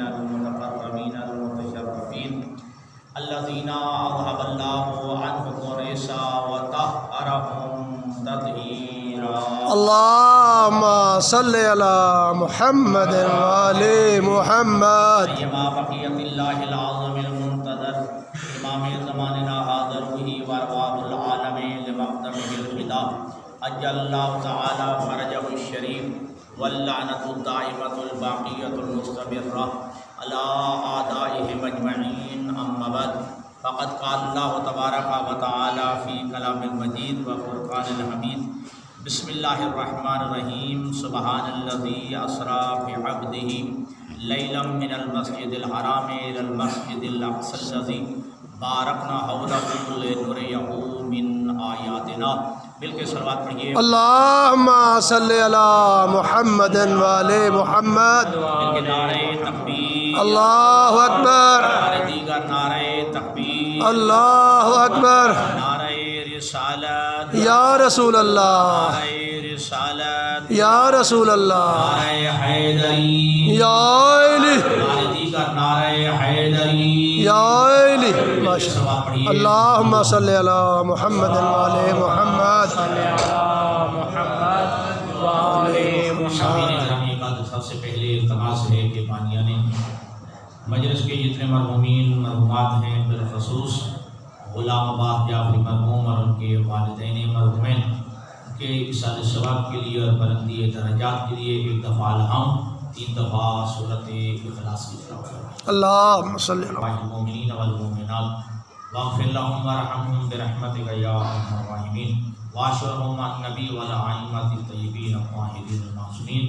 المتقربين المتشرفين الذين أذهب الله عنهم الرجس وطهرهم تطهيرا اللهم صل على محمد وآل محمد. أيما بقية الله العظم المنتظر إمام زماننا هذا روحه وأرواح العالمين لمقدمه الفداء أجل الله تعالى فرجه الشريف واللعنة الدائمة الباقية المستمرة على أعدائهم أجمعين. أما بعد فقد قال الله تبارك وتعالى في كلام المجيد وفرقان الحميد بسم الله الرحمن الرحيم سبحان الذي أسرى بعبده ليلا من المسجد الحرام إلى المسجد الأقصى الذي بارکنا حوله لنريه من آیاتنا. مل کے صلوات پڑھیے. اللہم صلی علی محمد وآل محمد. مل کے نعرہ تکبیر. اللہ اکبر. نعرہ دیگر نعرہ تکبیر. اللہ اکبر. نعرہ رسالت. یا رسول اللہ. نعرہ رسالت. یا رسول اللہ. نعرہ حیدری. یا علی. نعرہ دیگر نعرہ حیدری. یا علی. اللہم صلی علی محمد وآل محمد. سب سے پہلے التماس ہے کہ بانیان مجلس کے جتنے مرحومین مرحومات ہیں بالخصوص غلام عباس جعفری مرحوم اور ان کے والدین مرحومین کے ایصال ثواب کے لیے اور بلندی درجات کے لیے ایک دفعہ الحم 3 دفعہ سورۃ اخلاص کی تلاوت کریں. اللہم صلی علی المؤمنین والمؤمنات واغفر لهم وارحمهم برحمتك يا ارحم الراحمین واشرهم مع النبی والائمة الطیبین الطاہرین المعصومین.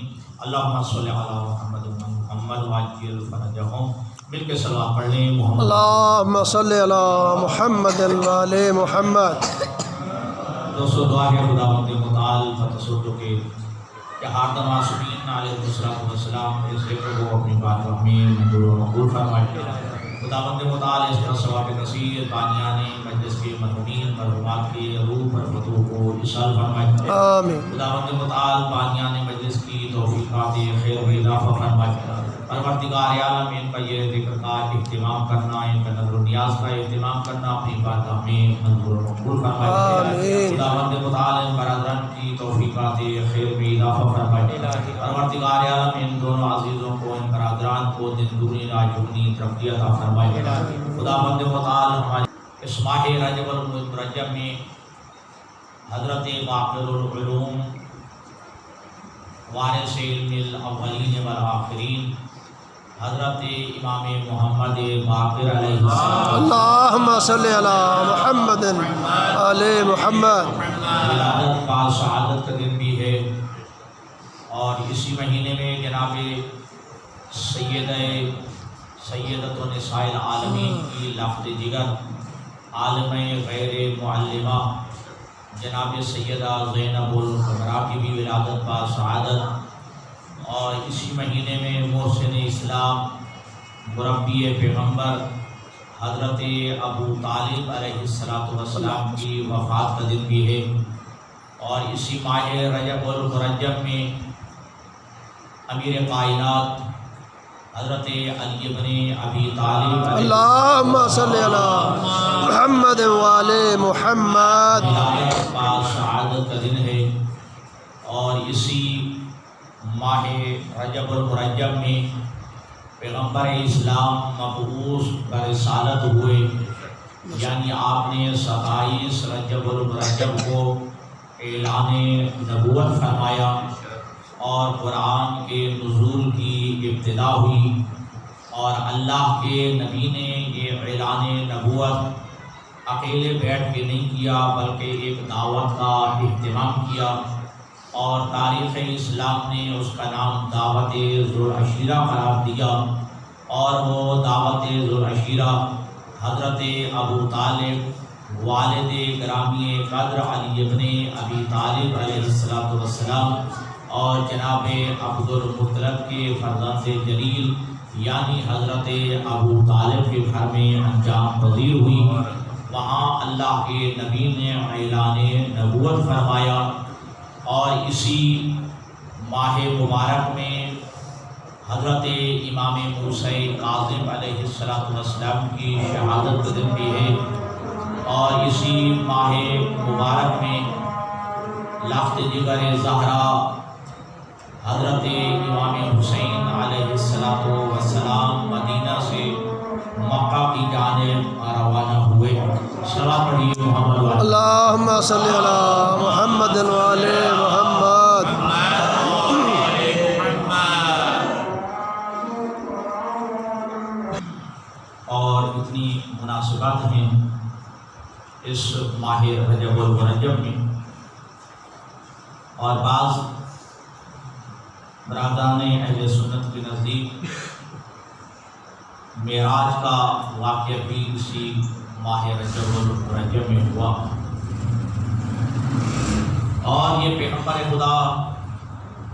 اللہم صل علی محمد محمد وعجل فرجهم. مل کے صلوات پڑھ لیں. محمد اللہم صلی علی محمد وآل محمد. دوستو دعا ہے خداوند متعال فتسوٹو کے کہ ہاردم معصومین علیہ السلام اس ذکر کو اپنی بارگاہ میں منظور و مقبول فرمائے. خداوند متعال اس کا ثواب کثیر بانیان مجلس کے مرحومین مرحومات کے روح پر فتح کو ایصال فرمائے. آمین. خداوند متعال بانیان مجلس کی توفیقات خیر و اضافہ فرمائے. پروردگار عالم ان کا یہ ذکر کا اہتمام کرنا ان کا نظر و نیاز کا اہتمام کرنا اپنی بارگاہ میں منظور و مقبول فرمائے. خداوند متعال ان برادران کی توفیقات خیر و اضافہ فرمائے. پروردگار عالم ان دونوں عزیزوں کو ان برادران کو دن دگنی رات چگنی ترقی عطا فرمائے. خداوند متعال ہمارے اس ماہ رجب المرجب میں حضرت باقر العلوم وارث علم الاولین والآخرین حضرت امام محمد باقر علیہ السلام اللہم صلی علی محمد وآل محمد. ولادت کا سعادت کا دن بھی ہے اور اسی مہینے میں جناب سیدۃ النساء العالمین کی لافت جگر عالم غیر معلمہ جناب سیدہ زینب القمرا کی بھی ولادت کا سعادت اور اسی مہینے میں محسن اسلام مربی پیغمبر حضرت ابو طالب علیہ السلام کی وفات کا دن بھی ہے اور اسی ماہ رجب المرجب میں امیر کائنات حضرت علی بن ابی طالب اللہم صلی علی محمد وآل محمد. ولادت کا سعادت کا دن ہے اور اسی ماہ رجب المرجب میں پیغمبر اسلام مبعوث برسالت ہوئے یعنی آپ نے 27 رجب المرجب کو اعلان نبوت فرمایا اور قرآن کے نزول کی ابتدا ہوئی اور اللہ کے نبی نے یہ اعلان نبوت اکیلے بیٹھ کے نہیں کیا بلکہ ایک دعوت کا اہتمام کیا اور تاریخ اسلام نے اس کا نام دعوت ذوالعشیرہ قرار دیا اور وہ دعوت ذوالعشیرہ حضرت ابو طالب والد گرامی قدر علی ابن ابی طالب علیہ السلام اور جناب عبد المطلب کے فرزند جلیل یعنی حضرت ابو طالب کے گھر میں انجام پذیر ہوئی. وہاں اللہ کے نبی نے اعلان نبوت فرمایا اور اسی ماہ مبارک میں حضرت امام موسیٰ کاظم علیہ السلام کی شہادت کا دن بھی ہے، اور اسی ماہ مبارک میں لفظ جگر زہرا حضرت امام حسین علیہ السلام مدینہ سے مکہ کی جانب روانہ ہوئے۔ صلاۃ پڑھیے محمد وعلی اللہم صلی علی محمد وآل محمد۔ اور اتنی مناسبات ہیں اس ماہ رجب المرجب میں، اور بعض برادران اہل سنت کے نزدیک معراج کا واقعہ بھی اسی ماہ رجب المرجب میں ہوا، اور یہ پیغمبر خدا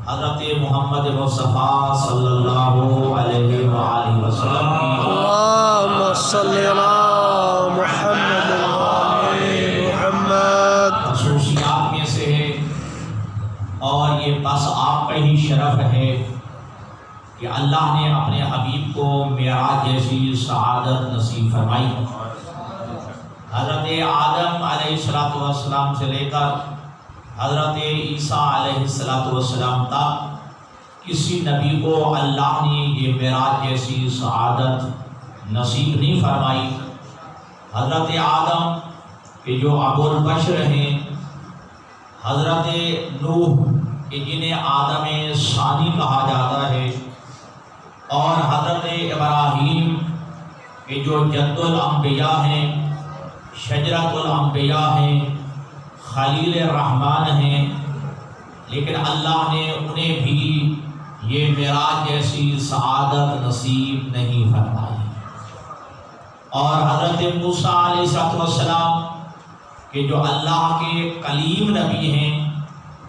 حضرت محمد مصطفیٰ صلی اللہ علیہ وآلہ وسلم کی اللہم صلی علی محمد وآل محمد خصوصیات میں سے ہے، اور یہ بس آپ کا ہی شرف ہے کہ اللہ نے اپنے حبیب کو معراج جیسی سعادت نصیب فرمائی۔ حضرت آدم علیہ السلام سے لے کر حضرت عیسیٰ علیہ السلام تک کسی نبی کو اللہ نے یہ معراج جیسی سعادت نصیب نہیں فرمائی۔ حضرت آدم کہ جو ابو البشر ہیں، حضرت نوح کہ جنہیں آدم ثانی کہا جاتا ہے، اور حضرت ابراہیم کہ جو جد الانبیاء ہیں، شجرۃ الانبیاء ہیں، خلیل الرحمن ہیں، لیکن اللہ نے انہیں بھی یہ معراج جیسی سعادت نصیب نہیں فرمائی۔ اور حضرت موسیٰ علیہ السلام کہ جو اللہ کے کلیم نبی ہیں،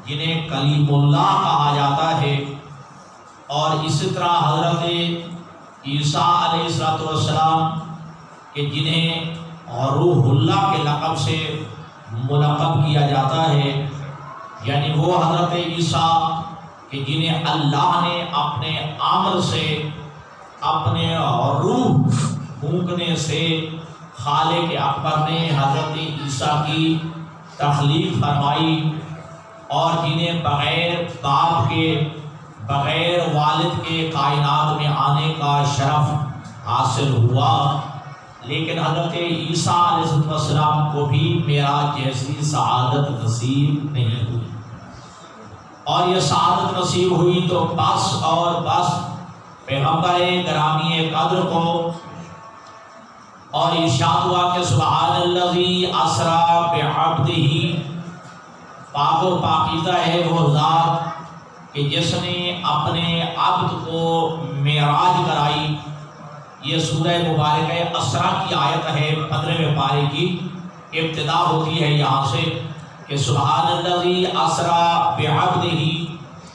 جنہیں کلیم اللہ کہا جاتا ہے، اور اسی طرح حضرت عیسیٰ علیہ السلام کہ جنہیں روح اللہ کے لقب سے ملقب کیا جاتا ہے، یعنی وہ حضرت عیسیٰ کہ جنہیں اللہ نے اپنے عمل سے، اپنے روح پھونکنے سے خالق اکبر نے حضرت عیسیٰ کی تخلیق فرمائی، اور جنہیں بغیر باپ کے، بغیر والد کے کائنات میں آنے کا شرف حاصل ہوا، لیکن حضرت عیسیٰ علیہ السلام کو بھی معراج جیسی سعادت نصیب نہیں ہوئی۔ اور یہ سعادت نصیب ہوئی تو بس اور بس پیغمبر گرامی قدر کو، اور ارشاد ہوا کہ سبحان الذی اسریٰ بعبدہ، پاک و پاکیزہ ہے وہ ذات کہ جس نے اپنے عبد کو معراج کرائی۔ یہ سورہ مبارکہ اسریٰ کی آیت ہے، 15ویں پارے کی ابتدا ہوتی ہے یہاں سے کہ سبحان الذی اسریٰ بعبدہ،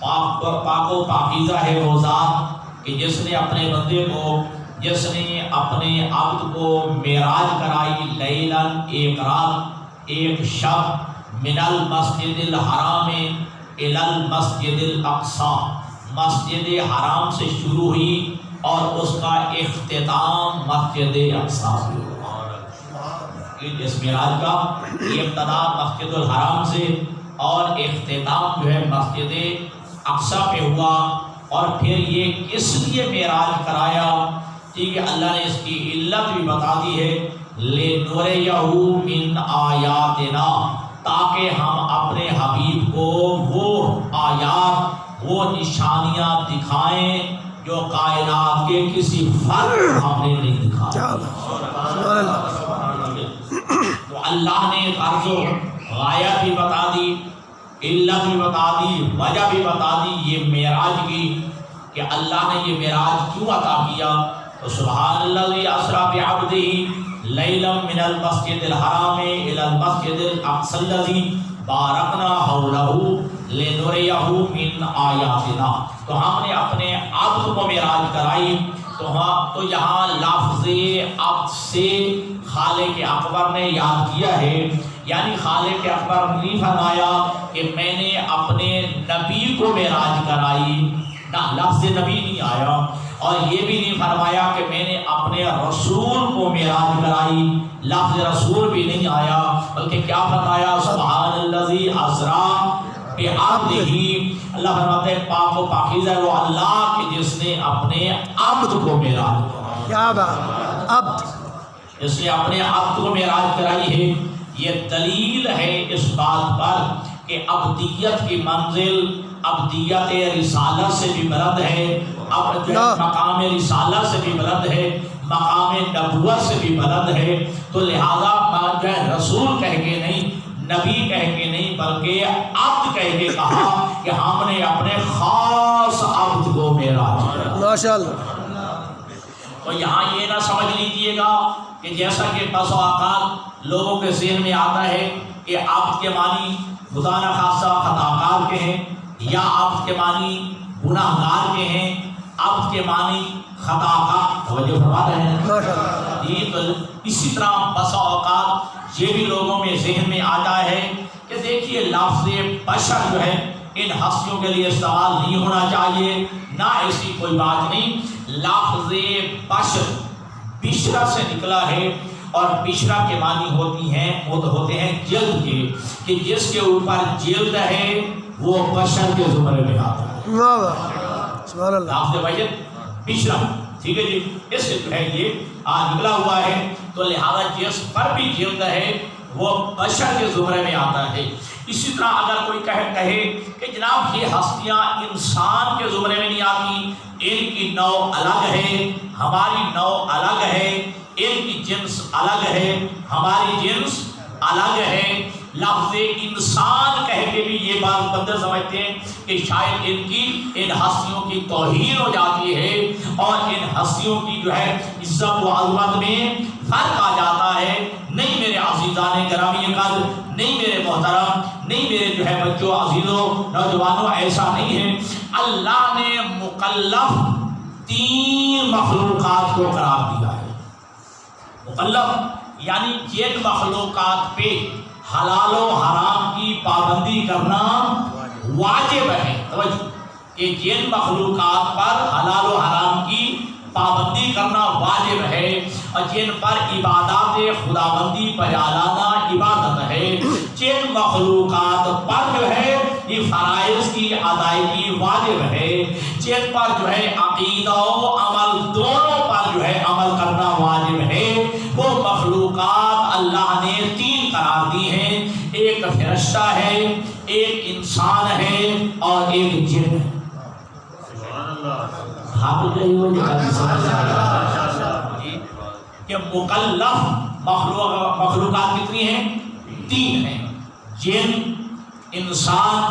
پاک و پاکیزہ ہے وہ ذات کہ جس نے اپنے بندے کو، جس نے اپنے عبد کو معراج کرائی، لیلاً ایک رات، ایک شب، من المسجد الحرام الی المسجد الاقصی، مسجد حرام سے شروع ہوئی اور اس کا اختتام مسجد اقصی سے ہوا۔ اس معراج کا ابتدا مسجد الحرام سے اور اختتام جو ہے مسجد اقصی پہ ہوا۔ اور پھر یہ کس لیے معراج کرایا؟ ٹھیک ہے، اللہ نے اس کی علت بھی بتا دی ہے، لِنُرِيَهُ مِنْ آیاتنا، تاکہ ہم اپنے حبیب کو وہ آیات، وہ نشانیاں دکھائیں جو کائنات کے کسی فرد ہم نے نہیں دکھایا۔ تو اللہ نے غرض و غایت بھی بتا دی، علت بھی بتا دی، وجہ بھی بتا دی یہ معراج کی کہ اللہ نے یہ معراج کیوں عطا کیا۔ تو سبحان الذی اسریٰ بعبدہ لیلا من المسجد الحرام الی المسجد الاقصی الذی بارکنا حولہ لنریہ من آیاتنا۔ تو ہم نے اپنے عبد کو معراج کرائی، تو یہاں لفظ عبد سے خالق اکبر نے یاد کیا ہے، یعنی خالق اکبر نہیں فرمایا کہ میں نے اپنے نبی کو معراج کرائی، نہ لفظ نبی نہیں آیا، اور یہ بھی نہیں فرمایا کہ میں نے اپنے رسول کو معراج کرائی، لفظ رسول بھی نہیں آیا، بلکہ کیا فرمایا؟ سبحان الذی اسریٰ بعبدہ، اللہ فرماتے ہیں پاک و پاکیزہ ہے وہ اللہ کہ جس نے اپنے عبد کو معراج کرایا، کیا بات، عبد، جس نے اپنے عبد کو معراج کرائی ہے۔ یہ دلیل ہے اس بات پر کہ عبدیت کی منزل عبدیت رسالت سے بھی بلند ہے، اب جو مقام رسالت سے بھی بلند ہے، مقام نبوت سے بھی بلند ہے، تو لہذا جو ہے رسول کہہ کے نہیں، نبی کہہ کے نہیں، بلکہ عبد کہہ کے کہا کہ ہم نے اپنے خاص عبد کو معراج کرایا۔ ماشاءاللہ۔ تو یہاں یہ نہ سمجھ لیجئے گا کہ جیسا کہ بس اوقات لوگوں کے ذہن میں آتا ہے کہ عبد کے معنی خدا نہ خاصہ خطاکار کے ہیں، یا عبد کے معنی گناہ گار کے ہیں، عبد کے معنی خطاکار، توجہ فرما رہے ہیں ماشاءاللہ۔ یہ تو اسی طرح بسا اوقات یہ بھی لوگوں میں ذہن میں آتا ہے کہ دیکھیے لفظ بشر جو ہے ان ہستیوں کے لیے استعمال نہیں ہونا چاہیے، نہ ایسی کوئی بات نہیں۔ لفظ بشر بشرا سے نکلا ہے، اور بشرا کے معنی ہوتے ہیں جلد کے، کہ جس کے اوپر جلد ہے وہ بشر کے زمرے میں آتا ہے۔ واہ واہ، سبحان اللہ۔ لفظ بشر بشرا، ٹھیک ہے جی، اس سے جو ہے یہ نکلا ہوا ہے، تو لہذا جس پر بھی جلد ہے وہ بشر کے زمرے میں آتا ہے۔ اسی طرح اگر کوئی کہے کہ جناب یہ ہستیاں انسان کے زمرے میں نہیں آتی، ان کی نوع الگ ہے، ہماری نوع الگ ہے، ان کی جنس الگ ہے، ہماری جنس الگ ہے، لفظ انسان کہہ کے بھی یہ بات بندے سمجھتے ہیں کہ شاید ان ہستیوں کی توہین ہو جاتی ہے، اور ان ہستیوں کی جو ہے عزت و عظمت میں فرق آ جاتا ہے۔ نہیں میرے عزیزان گرامی قدر، نہیں میرے محترم، نہیں میرے جو ہے بچوں عزیزوں نوجوانوں، ایسا نہیں ہے۔ اللہ نے مکلف 3 مخلوقات کو قرار دیا ہے۔ مکلف یعنی جن مخلوقات پہ حلال و حرام کی پابندی کرنا واجب ہے، توجہ، کہ جن مخلوقات پر حلال و حرام کی پابندی کرنا واجب ہے، اور جن پر عبادات خداوندی بجا لانا عبادت ہے، جن مخلوقات پر جو ہے یہ فرائض کی ادائیگی واجب ہے، جن پر جو ہے عقیدہ و عمل دونوں پر جو ہے عمل کرنا واجب ہے، وہ مخلوقات اللہ نے 3 قرار دی ہیں، ایک فرشتہ ہے، ایک انسان ہے، اور ایک جن ہے۔ کہ مکلف مخلوقات کتنی ہیں؟ 3 ہیں، جن، انسان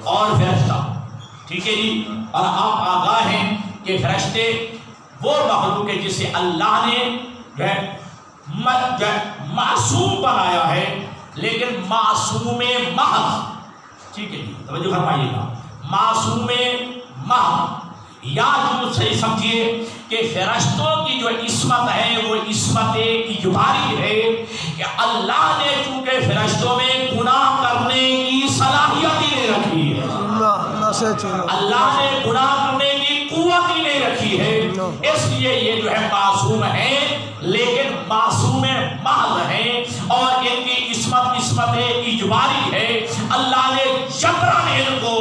اور فرشتہ، ٹھیک ہے جی۔ اور آپ آگاہ ہیں کہ فرشتے وہ مخلوق ہے جسے اللہ نے جو ہے معصوم بنایا ہے، لیکن معصوم محض، ٹھیک ہے جی، توجہ فرمائیے گا، معصوم محض، یا جو صحیح سمجھیے کہ فرشتوں کی جو عصمت ہے وہ عصمت اجباری ہے، کہ اللہ نے چونکہ فرشتوں میں گناہ کرنے کی صلاحیت ہی نہیں رکھی ہے، اللہ نے گناہ کرنے کی قوت ہی نہیں رکھی ہے، اس لیے یہ جو ہے معصوم ہے، لیکن معصوم محض ہیں، اور ان کی عصمت اجباری ہے۔ اللہ نے جبراً ان کو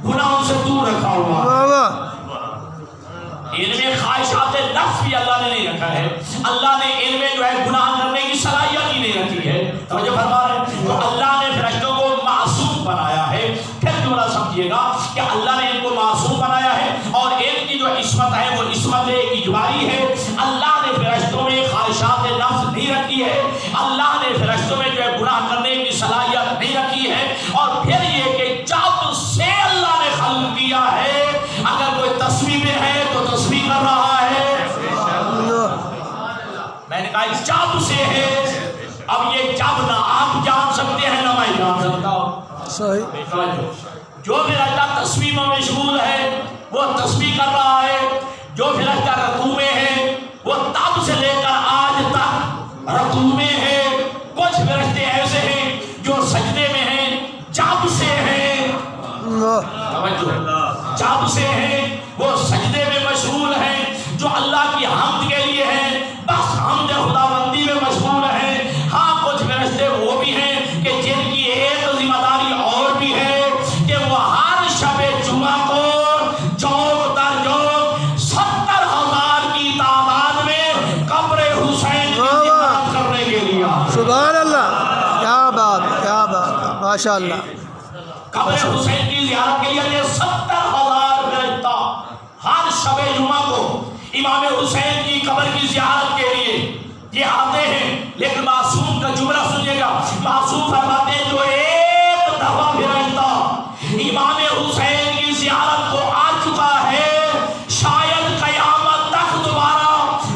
گناہوں سے دور رکھا ہوا، ان میں خواہشات نفس بھی اللہ نے نہیں رکھا ہے، اللہ نے ان میں جو ہے گناہ کرنے کی صلاحیت ہی نہیں رکھی ہے، توجہ فرما رہے ہیں۔ تو اللہ نے فرشتوں کو معصوم بنایا ہے، پھر جملہ سمجھیے گا کہ اللہ نے ان کو معصوم بنایا ہے، اور ان کی جو عصمت ہے وہ عصمت اجباری ہے، اللہ نے فرشتوں میں خواہشات نفس نہیں رکھی ہے، اللہ نے فرشتوں میں جو ہے گناہ کرنے کی صلاحیت نہیں رکھی ہے، اور پھر یہ کہ جب سے اللہ نے خلق کیا ہے، اگر کوئی تصویر میں ہے تو تصویر کر رہا ہے، میں نے کہا جب سے ہے، اب یہ جب نہ آپ جان سکتے ہیں نہ میں جان سکتا ہوں، صحیح، جو فرشتہ تصویر میں مشغول ہے وہ تصویر کر رہا ہے، جو فرشتہ رکوع میں ہے وہ تب سے لے کر آج تک رکوع میں ہے، کچھ فرشتے ایسے ہیں جو سجدے میں ہیں، جب سے ہیں، جب سے ہیں حمد کے لیے ہے، بس حمد خداوندی میں مشغول ہے۔ ہاں کچھ فرشتے وہ بھی ہیں کہ جن کی ایک ذمہ داری اور بھی ہے کہ وہ ہر شب جمعہ کو جوق در جوق 70,000 کی تعداد میں قبر حسین کی زیارت کرنے کے لیے سبحان اللہ، کیا بات، کیا بات، ماشاء اللہ۔ قبر حسین کی زیارت کے لیے 70,000 فرشتہ ہر شب جمعہ کو امام حسین کی قبر کی زیارت کے لیے یہ آتے ہیں۔ لیکن معصوم کا جملہ سنیے گا، معصوم فرماتے ہیں جو ایک دفعہ فرشتہ امام حسین کی زیارت کو آ چکا ہے، شاید قیامت تک دوبارہ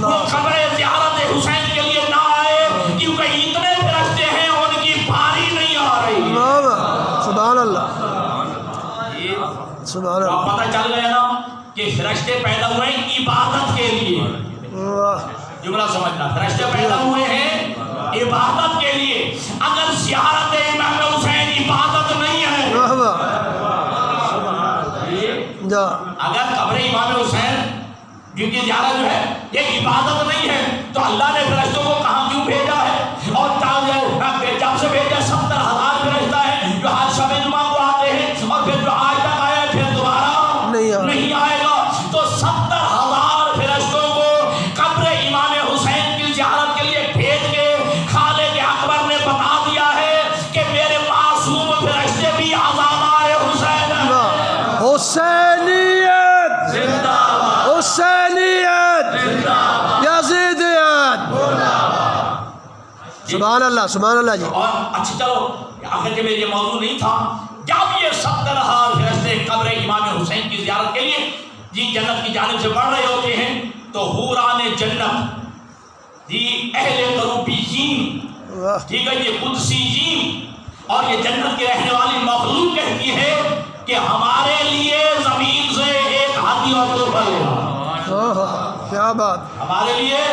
وہ قبر زیارت حسین کے لیے نہ آئے، کیونکہ اتنے فرشتے ہیں ان کی باری نہیں آ رہی ہے۔ سبحان اللہ، سبحان اب اللہ، پتہ چل گیا نا کہ فرشتے پیدا ہوئے ہیں عبادت کے لیے۔ جملہ سمجھنا، فرشتے پیدا ہوئے ہیں عبادت کے لیے۔ اگر زیارت امام حسین عبادت نہیں ہے، اگر قبر امام حسین جن کی زیارت جو ہے یہ عبادت نہیں ہے، تو اللہ نے فرشتوں کو کہاں کیوں بھیجا ہے؟ اور جب سے بھیجا 70,000 فرشتہ ہیں جو ہر شب جمعہ کو آتے ہیں، اور پھر جو آج تک آیا ہے پھر دوبارہ نہیں آئے گا۔ تو 70,000 فرشتوں کو قبر امام حسین کی زیارت کے لیے بھیج کے خالق اکبر نے بتا دیا ہے کہ میرے معصوم فرشتے بھی عزادار حسین ہیں۔ حسینیت، حسینیت، یزیدیت، سبحان اللہ، سبحان اللہ جی۔ اور اچھا چلو آخر کے میرے یہ موضوع نہیں تھا، جب یہ 70,000 فرشتے قبر امام حسین کی زیارت کے لیے جی جنت کی جانب سے بڑھ رہے ہوتے ہیں، تو حوران جنت جی اہل قروبیین، ٹھیک ہے، یہ قدسیین اور یہ جنت کی رہنے والی مخلوق کہتی ہے کہ ہمارے لیے زمین سے ایک ہدیہ اور تحفہ لے آنا، کیا بات، ہمارے لیے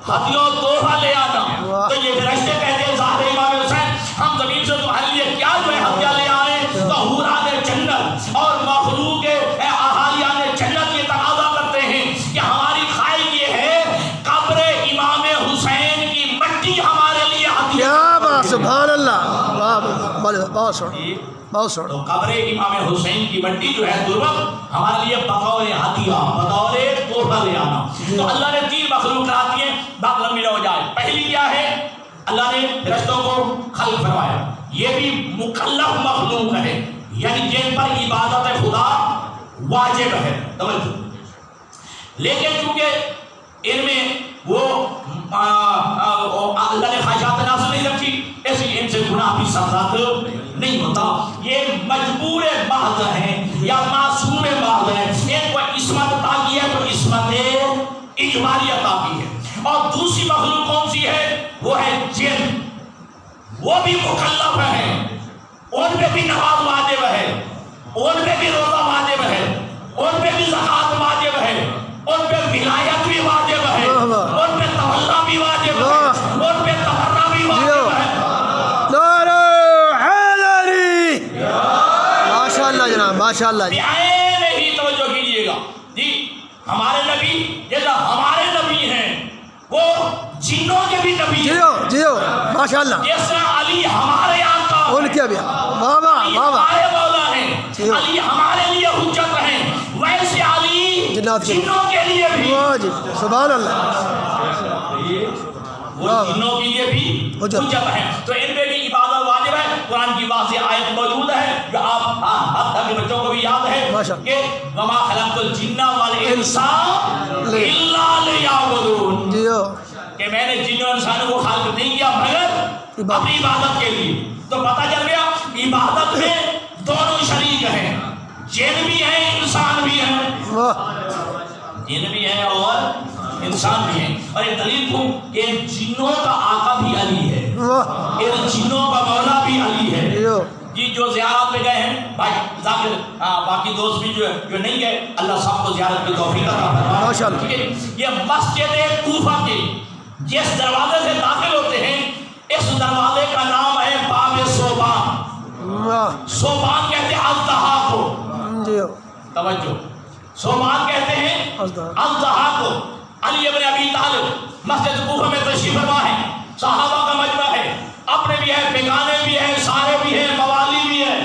ہدیہ اور تحفہ لے آنا۔ تو یہ فرشتے کہتے ہیں ظاہر امام حسین ہم زمین سے تمہارے لیے کیا جو ہے ہدیہ لے آئے؟ تو حوران جنت اور مخلوق اہالیان جنت یہ تقاضا کرتے ہیں کہ ہماری خواہش یہ ہے قبر امام حسین کی مٹی ہمارے لیے ہدیہ۔ کیا بات، سبحان اللہ، بہت سوڑا، بہت سوڑا۔ تو قبر امام حسین کی مٹی جو ہے تربت ہمارے لیے بطور ہدیہ، بطور تحفہ لے آنا۔ تو اللہ نے 3 مخلوق کراتی ہیں، بات لمبی نہ ہو جائے۔ پہلی کیا ہے؟ اللہ نے فرشتوں کو خلق فرمایا، یہ بھی مکلف مخلوق ہے، یعنی جن پر عبادت خدا واجب ہے، توجہ۔ لیکن چونکہ ان میں وہ اللہ نے خواہشات نفس نہیں رکھی، اس لیے ان سے گناہ بھی سرزد نہیں ہوتا۔ یہ مجبور محض ہیں یا معصوم محض ہیں، ان کو عصمت عطا کی ہے تو عصمت اجباری عطا کی ہے۔ اور دوسری مخلوق کون سی ہے؟ وہ ہے جن، وہ بھی مکلف ہیں، ان پہ بھی نماز واجب ہے، ان پہ بھی روزہ واجب ہے، ان پہ بھی زکوٰۃ واجب ہے، ان پہ ولایت بھی واجب ہے، ان پہ تولا بھی واجب ہے، ان پہ تبرع بھی واجب ہے۔ نعرہ حیدری، ماشاء اللہ جناب، ماشاء اللہ جی۔ بعین ہی توجہ کیجیے گا جی۔ ہمارے نبی جیسا ہمارے نبی ہیں، وہ جنوں کے بھی نبی ہیں، جیو جیو، ماشاء اللہ۔ جیسا علی ہمارے آقا ان کے بھی واہ واہ علی واہ واہ، ہمارے مولا ہیں، علی ہمارے لیے حجت ہیں، ویسے علی جنات کے جنوں کے لیے بھی، واہ جی، سبحان اللہ، وہ جنوں کے لیے بھی حجت ہیں۔ تو ان پہ بھی عبادت واجب ہے۔ قرآن کی واضح آیت موجود ہے جو آپ اب تک کے بچوں کو بھی یاد ہے کہ وما خلقت الجن والانس الا لیعبدون، جیو، کہ میں نے جن اور انسانوں کو خلق نہیں کیا مگر اپنی عبادت کے لیے۔ تو پتہ چل گیا عبادت میں دونوں شریک ہیں، جن بھی ہیں انسان بھی ہیں، جن بھی ہیں اور انسان بھی ہیں۔ اور ایک دلیل کو کہ جنوں کا آقا بھی علی ہے، ان جنوں کا مولا بھی علی ہے جی۔ جو زیارت پہ گئے ہیں بھائی ذاکر، باقی دوست بھی جو نہیں گئے، اللہ سب کو زیارت کی توفیق عطا فرمائے۔ یہ مسجد کوفہ کے جس دروازے سے داخل ہوتے ہیں، اس دروازے کا نام ہے باب صوبان۔ صوبان کہتے ہیں اژدہا کو، توجہ، صوبان کہتے ہیں اژدہا کو۔ علی ابن ابی طالب مسجد کوفہ میں تشریف فرما ہے، صحابہ کا مجمع ہے، اپنے بھی ہے، بیگانے بھی ہیں، سارے بھی ہیں، موالی بھی ہیں۔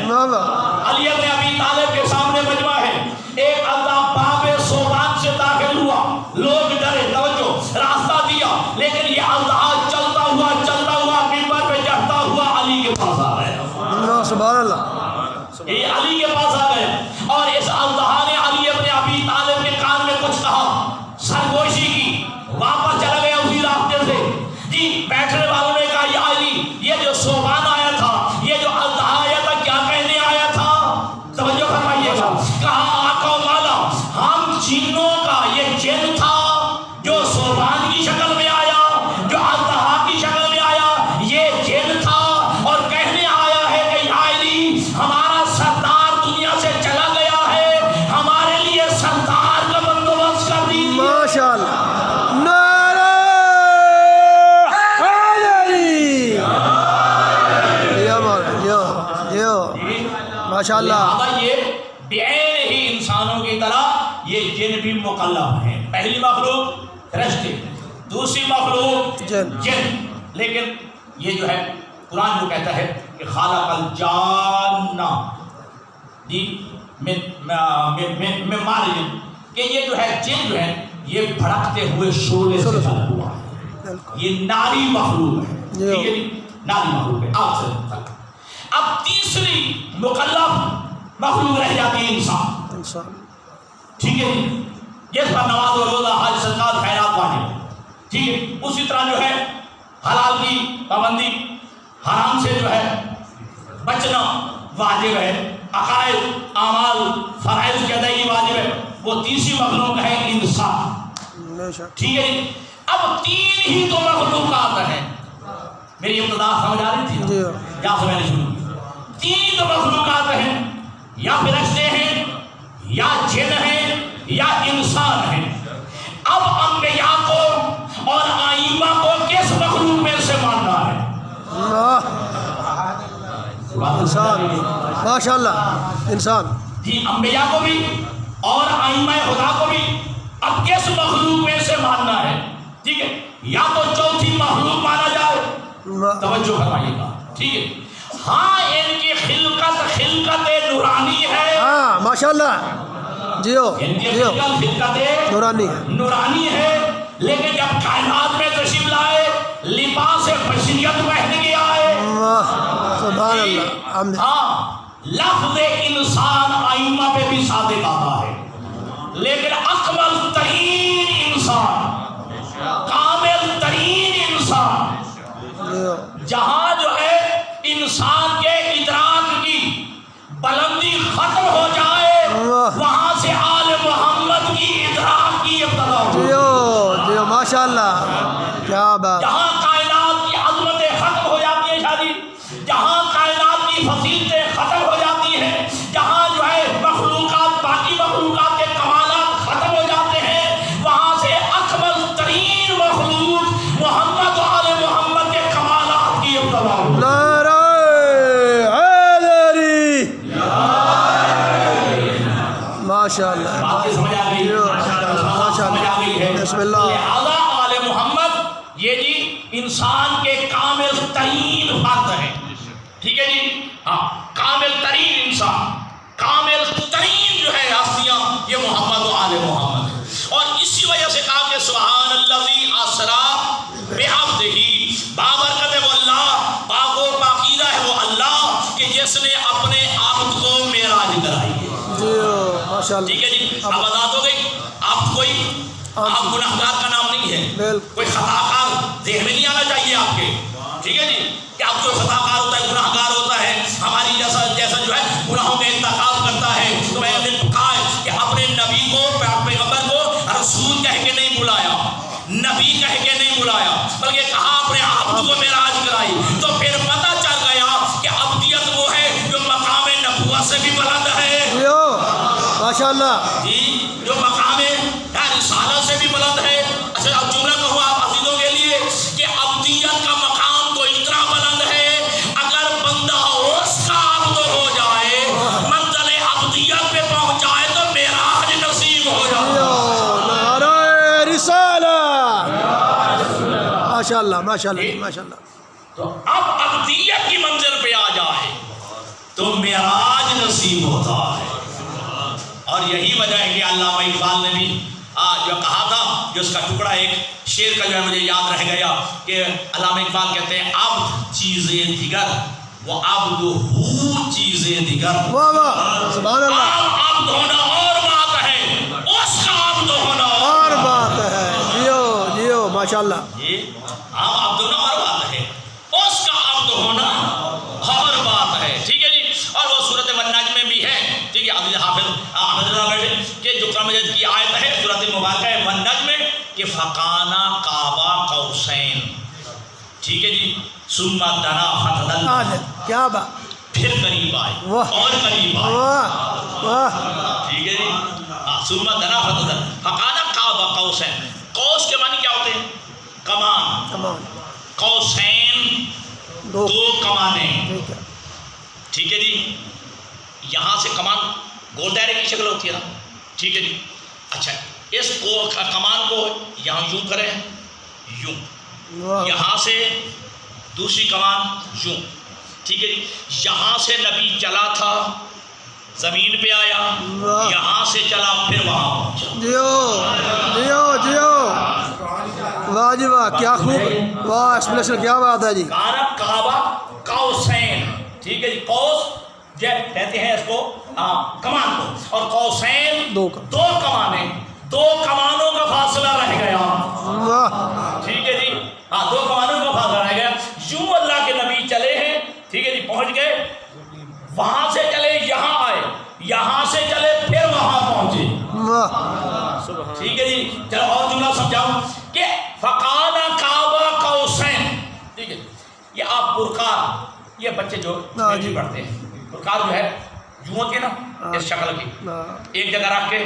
علی ابن ابی طالب کے سامنے مجمع ہے، ایک اللہ باب صوبان سے داخل ہوا، لوگ ڈرے، توجہ، راستہ دیا، لیکن یہ اللہ چلتا ہوا منبر پہ چڑھتا ہوا علی کے پاس آ گیا۔ سبحان اللہ، یہ علی کے پاس آ گیا، اور اس اللہ نے علی ابن ابی طالب کے کان میں کچھ کہا، سرگوشی کی، واپس چلا گیا اسی راستے سے۔ جی بیٹھنے والوں نے کہا یا علی، یہ جو صوبان آیا تھا، یہ جو اللہ آیا تھا، کیا کہنے آیا تھا؟ توجہ فرمائیے گا۔ کہا آقا و مولا، ہم جنوں کا یہ جن تھا جو صوبان کی شکل میں آیا، جو اللہ کی شکل میں آیا، یہ جن تھا، اور کہنے آیا ہے کہ یا علی، ہمارا سردار دنیا سے چلا گیا ہے، ہمارے لیے سردار کا بندوبست کر دیجیے۔ ماشاء اللہ، نعرہ حیدری، جیو مولا، جیو، ماشاء اللہ۔ لہذا یہ بعین ہی انسانوں کی طرح یہ جن بھی مکلف ہیں۔ پہلی مخلوق فرشتے، دوسری مخلوق جن، لیکن یہ جو ہے قرآن جو کہتا ہے کہ خالق الجان جی میں مارج، کہ یہ جو ہے جن جو ہے یہ بھڑکتے ہوئے شعلے سے پیدا ہوا ہے، یہ ناری مخلوق ہے، ٹھیک ہے جی، ناری مخلوق ہے آپ سے تک۔ اب تیسری مکلف مخلوق رہ جاتی ہے انسان، ٹھیک ہے جی، جس پر نماز و روزہ حج صدقات خیرات واجب ہے، ٹھیک ہے۔ اسی طرح جو ہے حلال کی پابندی، حرام سے جو ہے بچنا واجب ہے، عقائد اعمال فرائض کی ادائیگی واجب ہے۔ وہ تیسری مخلوق ہے انسان، ٹھیک ہے جی۔ اب تین ہی تو مخلوقات ہیں، میری ابتدا سمجھ آ رہی تھی یا سے میں نے شروع کی؟ تین تو مخلوقات ہیں، یا فرشتے ہیں، یا جن ہیں، یا انسان ہیں۔ اب انبیاء کو اور ائمہ کو کس مخلوق میں سے ماننا ہے؟ انسان، ماشاء اللہ، انسان۔ جی انبیاء کو بھی اور ائمہ خدا کو بھی اب کس مخلوق میں سے ماننا ہے؟ ٹھیک ہے، یا تو چوتھی مخلوق مانا جائے، توجہ فرمائیے گا، ٹھیک ہے۔ ہاں ان کی خلقت نورانی ہے، ہاں ماشاء اللہ، جیو ان کی جیو، خلقت نورانی ہے، لیکن جب کائنات میں تشریف لائے لباس بشریت پہن کے آئے۔ سبحان اللہ۔ ہاں لفظ انسان ائمہ پہ بھی صادق آتا ہے، لیکن اکمل ترین انسان، کامل ترین انسان، جہاں جو ہے انسان کے ادراک کی بلندی ختم ہو جائے، وہاں سے آل محمد کی ادراک کی ابتدا ہو۔ جیو ماشاء اللہ، کیا بات۔ جہاں کائنات کی عظمتیں ختم ہو جاتی ہیں شادی، جہاں کائنات کی فضیلتیں ختم ہو جاتی ہیں، جہاں جو ہے مخلوقات، باقی مخلوقات کے کمالات ختم ہو جاتے ہیں، وہاں سے اکمل ترین مخلوق محمد و آل محمد کے کمالات کی ابتدا ہو۔ نعرہ حیدری، ماشاء اللہ، باتیں سمجھ آ گئی، سمجھ آ گئی ہے۔ بسم اللہ۔ لہذا آل محمد یہ جی انسان کے کامل ترین فرد ہے، ٹھیک ہے جی، ہاں کامل ترین انسان، کامل ترین جو ہے ہستیاں یہ محمد و آل محمد ہے۔ اور اسی وجہ سے کہا کہ سبحان الذی اسریٰ بعبدہ، بابرکت ہے وہ اللہ، پاک و پاکیزہ ہے وہ اللہ کہ جس نے اپنے عبد کو معراج کرائی ہے۔ ماشاء اللہ، ٹھیک ہے جی، اب آزاد ہو گئی۔ آپ کوئی آپ گناہگار کا نام نہیں ہے، کوئی خطا کار ذہن میں نہیں آنا چاہیے آپ کے، ٹھیک ہے جی، کہ آپ کوئی خطا کار ہوتا ہے، گناہگار ہوتا ہے، ہماری جیسا جو ہے گناہوں کا انتخاب کرتا ہے۔ تو میں نے کہا ہے کہ اپنے نبی کو، پیغمبر کو رسول کہہ کے نہیں بلایا، نبی کہہ کے نہیں بلایا، بلکہ کہا اپنے عبد کو معراج کرائی۔ تو پھر پتہ چل گیا کہ عبدیت وہ ہے جو مقام نبوت سے بھی بلند ہے، ماشاء اللہ، جی جو مقام رسالت سے بھی بلند ہے۔ اچھا اب جملہ کہوں آپ عزیزوں کے لیے کہ عبدیت کا مقام تو اتنا بلند ہے، اگر بندہ اس کا عبد ہو جائے، منزل عبدیت پہ پہنچ جائے تو معراج نصیب ہو جائے۔ نعرہ رسالت۔ ماشاء اللہ ماشاء اللہ ماشاء اللہ. تو اب ابدیت کی منزل پہ آ جائے تو معراج نصیب ہوتا ہے. اور یہی وجہ ہے کہ علامہ اقبال نے بھی جو کہا تھا، جو اس کا ٹکڑا ایک شعر کا جو ہے مجھے یاد رہ گیا کہ علامہ اقبال کہتے ہیں عبد چیزیں دیگر وہ عبد ہو چیزیں دیگر. واہ واہ سبحان اللہ. عبد ہونا اور بات ہے، اس کا عبد ہونا اور بات ہے. جیو جیو ماشاء اللہ. عبد ہونا اور بات ہے، اس کا عبد ہونا اور بات ہے. ٹھیک ہے جی. اور وہ سورۃ والنجم میں بھی ہے. ٹھیک ہے. عزیز حافظ احمد اللہ بیٹھے کہ جو قرآن مجید کی آیت ہے سورۃ مبارکہ ہے والنجم کہ فکانا کعبہ قوسین. ٹھیک ہے جی. ثم دنا فتدلا. کیا بات. پھر قریب آئے واہ اور قریب آئے. واہ واہ. ٹھیک ہے جی. ثم دنا فتدلا فکانا کعبہ قوسین. قوس کے معنی کیا ہوتے ہیں؟ کمان. کمان. قوسین دو کمانیں. ٹھیک ہے. ٹھیک ہے جی. یہاں سے کمان گول دائرے کی شکل ہوتی ہے نا. ٹھیک ہے جی. اچھا اس کو کمان کو یہاں یوں کریں یوں. یہاں سے دوسری کمان یوں. ٹھیک ہے جی. یہاں سے نبی چلا تھا زمین پہ آیا، یہاں سے چلا پھر وہاں پہنچا. جیو جیو جیو. واہ جی واہ کیا خوب. واہ ایکسپریشن کیا بات ہے جی. کانا کعبہ قوسین. ٹھیک ہے جی. قوس کہتے ہیں اس کو کمان کو، اور قوسین دو کمانیں. دو کمانوں کا فاصلہ رہ گیا. واہ. ٹھیک ہے جی. دو کمانوں کا فاصلہ رہ گیا. یوں اللہ کے نبی چلے ہیں. ٹھیک ہے جی. پہنچ گئے. وہاں سے چلے یہاں آئے، یہاں سے چلے پھر وہاں پہنچے. واہ. ٹھیک ہے جی. چلو اور جملہ سمجھاؤں کہ فکانا کعبہ قوسین. ٹھیک ہے. یہ آپ پرکار، یہ بچے جو پڑھتے ہیں پرکار جو ہے یوں ہوتی ہے نا اس شکل کی، ایک جگہ رکھ کے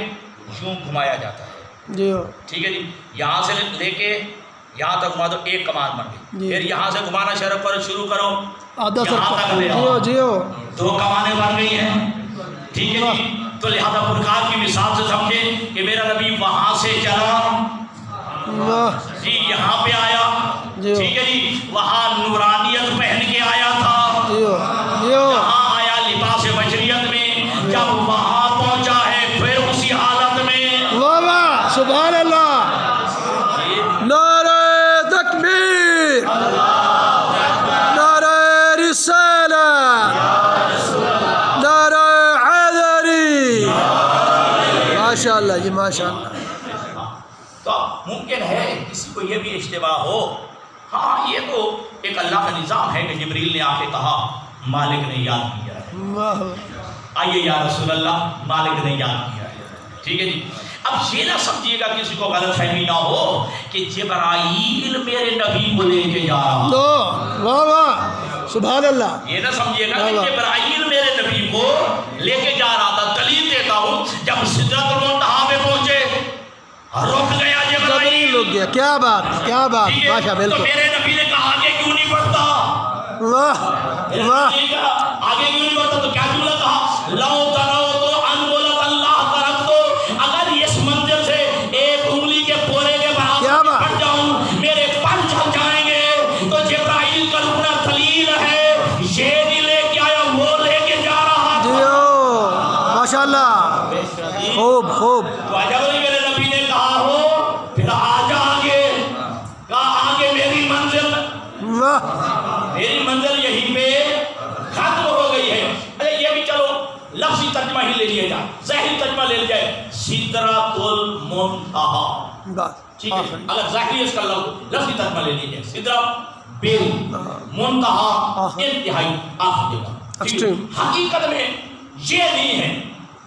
یوں گھمایا جاتا ہے. جیو. ٹھیک ہے جی. یہاں سے لے کے یہاں تک گھما دو، ایک کمان بن گئی. پھر یہاں سے گھمانا شروع کرو آدھا یہاں تک لے آؤ. جیو جیو. دو کمانیں بن گئی ہیں. ٹھیک ہے جی. تو لہذا پرکار کی مثال سے سمجھے کہ میرا نبی وہاں سے چلا جی یہاں پہ آیا. ٹھیک ہے جی. وہاں نورانیت پہن کے آیا تھا. یہاں آیا لباس بشریت میں. جب وہاں پہنچا ہے پھر اسی حالت میں. واہ واہ سبحان اللہ. نعرہ تکبیر، نعرہ رسالہ، نعرہ حیدری. ماشاء اللہ جی ماشاء اللہ. تو ممکن ہے کسی کو یہ بھی اشتباہ ہو، ہاں یہ تو ایک اللہ کا نظام ہے کہ جبریل نے آ کے کہا مالک نے یاد کیا ہے، آئیے یا رسول اللہ مالک نے یاد کیا ہے. ٹھیک ہے جی. اب یہ نہ سمجھیے گا کسی کو غلط فہمی نہ ہو کہ جبرائیل میرے نبی کو لے کے جا رہا. واہ واہ سبحان اللہ. یہ نہ سمجھیے گا کہ جبرائیل میرے نبی کو لے کے جا رہا تھا. دلیل دیتا ہوں، جب سدرۃ المنتہا پہ پہنچے رک گیا جبرائیل. رک گیا. کیا بات کیا بات. ماشاء تو میرے نبی نے کہا آگے کیوں نہیں بڑھتا. واہ واہ. آگے کیوں نہیں بڑھتا. تو کیا جملہ کہا لو تنو تو انبولت اللہ ترک. تو اگر اس منزل سے ایک انگلی کے پورے کے برابر بڑھ جاؤں میرے پر چل جائیں گے. تو جبرائیل کا رکنا دلیل ہے، یہ نہیں لے کے آیا وہ لے کے جا رہا تھا. ماشاء اللہ. خوب خوب. تو جب میرے نبی نے کہا ہو پھر آجا آگے. کہا آگے میری منزل یہیں پہ ختم ہو گئی ہے. یہ بھی چلو لفظی ترجمہ ہی لے لیا جائے، ظاہری ترجمہ لے لیا جائے سدرۃ المنتہا. ٹھیک ہے. اگر ظاہری اس کا لفظی ترجمہ لے لیا جائے سدرہ بے منتہا انتہائی آخر جگہ. حقیقت میں یہ نہیں ہے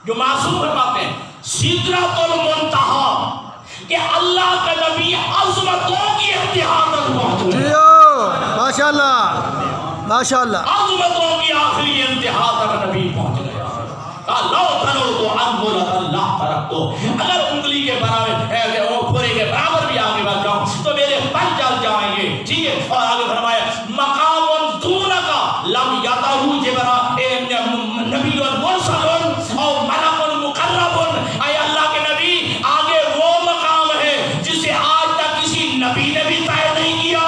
جو معصوم فرماتے ہیں سدرۃ المنتہا کہ اللہ کا نبی عظمتوں کی انتہا تک پہنچ گیا. ماشاء اللہ ماشاء اللہ. عظمتوں کی آخری انتہا تک نبی پہنچ گیا. لو تنو تو انبولت اللہ ترک. تو اگر انگلی کے برابر پورے کے برابر بھی آگے بڑھ جاؤں تو میرے پر چل جائیں گے. ٹھیک ہے. اور آگے فرمایا مقام دونکا لم یتہ نبی مرسل او ملک مقرب. اے اللہ کے نبی آگے وہ مقام ہے جسے آج تک کسی نبی نے بھی طے نہیں کیا.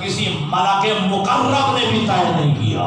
کسی ملک مقرب نے بھی طے نہیں کیا.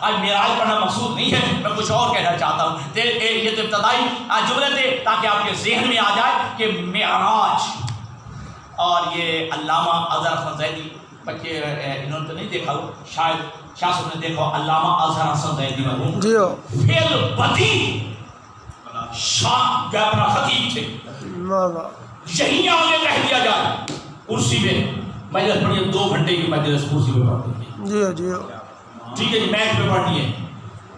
آج معراج پڑھنا مقصود نہیں ہے, میں کچھ اور کہنا چاہتا ہوں. یہ تو ابتدائی جملے تھے تاکہ آپ کے ذہن میں آ جائے کہ معراج. اور یہ علامہ اظہر حسن زیدی, بچے انہوں نے تو نہیں دیکھا ہو, شاید شاہ صاحب نے دیکھا, علامہ اظہر حسن زیدی مرحوم جی ہو فیل بدی شاہ جو اپنا خطیب تھے, واہ واہ یہیں آگے کہہ دیا جائے کرسی میں مجلس پڑھیے, 2 گھنٹے کی مجلس کرسی پہ پڑھ دیجیے. جی ہو جی ہو ٹھیک ہے جی, میچ پہ پڑھنی ہے,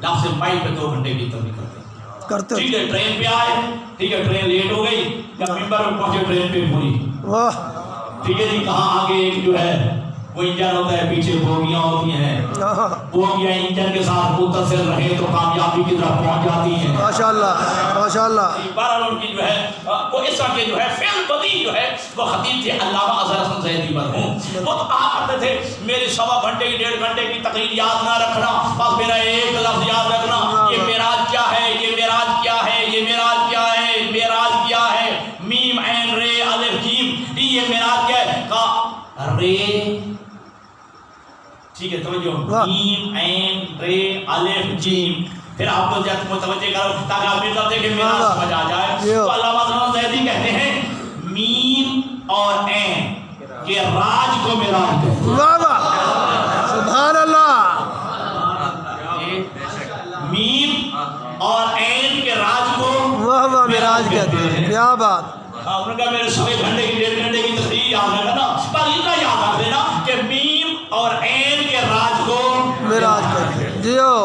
آپ سے مائک پہ 2 گھنٹے کی تبلیغ کرتے ہیں. کرتے ٹھیک ہے, ٹرین پہ آئے, ٹھیک ہے, ٹرین لیٹ ہو گئی, جب ممبر پہ پہنچے ٹرین پہ پوری, واہ ٹھیک ہے جی, کہاں آگے ایک جو ہے وہ انجن ہوتا ہے, پیچھے بوگیاں ہوتی ہیں, بوگیاں انجن کے ساتھ متصل رہے تو کامیابی کی طرف پہنچ جاتی ہیں. ماشاءاللہ ماشاءاللہ بہرحال ان کی جو ہے وہ اس وقت جو ہے فیل بدی جو ہے وہ خطیب تھے علامہ اظہر حسن زیدی مرحوم. وہ تو کہا کرتے تھے میری 1.25 گھنٹے کی 1.5 گھنٹے کی تقریر یاد نہ رکھنا, بس میرا ایک لفظ یاد رکھنا, یہ معراج کیا ہے, یہ معراج کیا ہے, یہ معراج کیا ہے, معراج کیا ہے, میم عین رے الف جیم, یہ معراج کیا ہے, کا رے, ٹھیک ہے توجہ, میم عین رے الف جیم. پھر آپ کو جب متوجہ کرو تاکہ آپ بھی کرتے کہ میرا سمجھ آ جائے. تو علامہ حسن زیدی کہتے ہیں میم اور عین کے راج کو معراج کہتے ہیں. واہ واہ سبحان اللہ. میم اور عین کے راج کو واہ واہ معراج کہتے ہیں, کیا بات. ہاں, انہوں نے کہا میرے 1.5 گھنٹے کی 1.5 گھنٹے کی تقریر یاد رکھنا, پر اتنا یاد رکھ دینا کہ میم اور عین کے راج کو معراج کہتے ہیں. جی ہو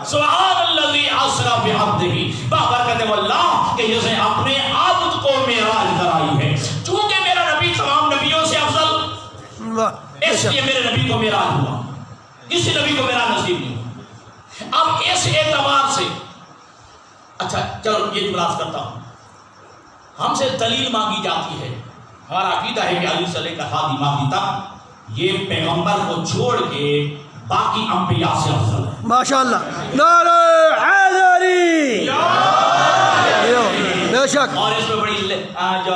سبحان الذی اسری بعبدہ, بابرکت اللہ کہ جس نے اپنے عبد کو معراج کرائی ہے. چونکہ میرا نبی تمام نبیوں سے افضل, اس لیے میرے نبی کو معراج ہوا, کسی نبی کو معراج نصیب نہیں ہوا. اب اس اعتبار سے اچھا چلو یہ جملہ کرتا ہوں, ہم سے دلیل مانگی جاتی ہے, ہمارا عقیدہ ہے کہ علی صلی اللہ علیہ وسلم ماضی تک یہ پیغمبر کو چھوڑ کے باقی انبیاء سے افضل ہے. ماشاءاللہ نعرہ حیدری بے شک. اور اس میں بڑی جو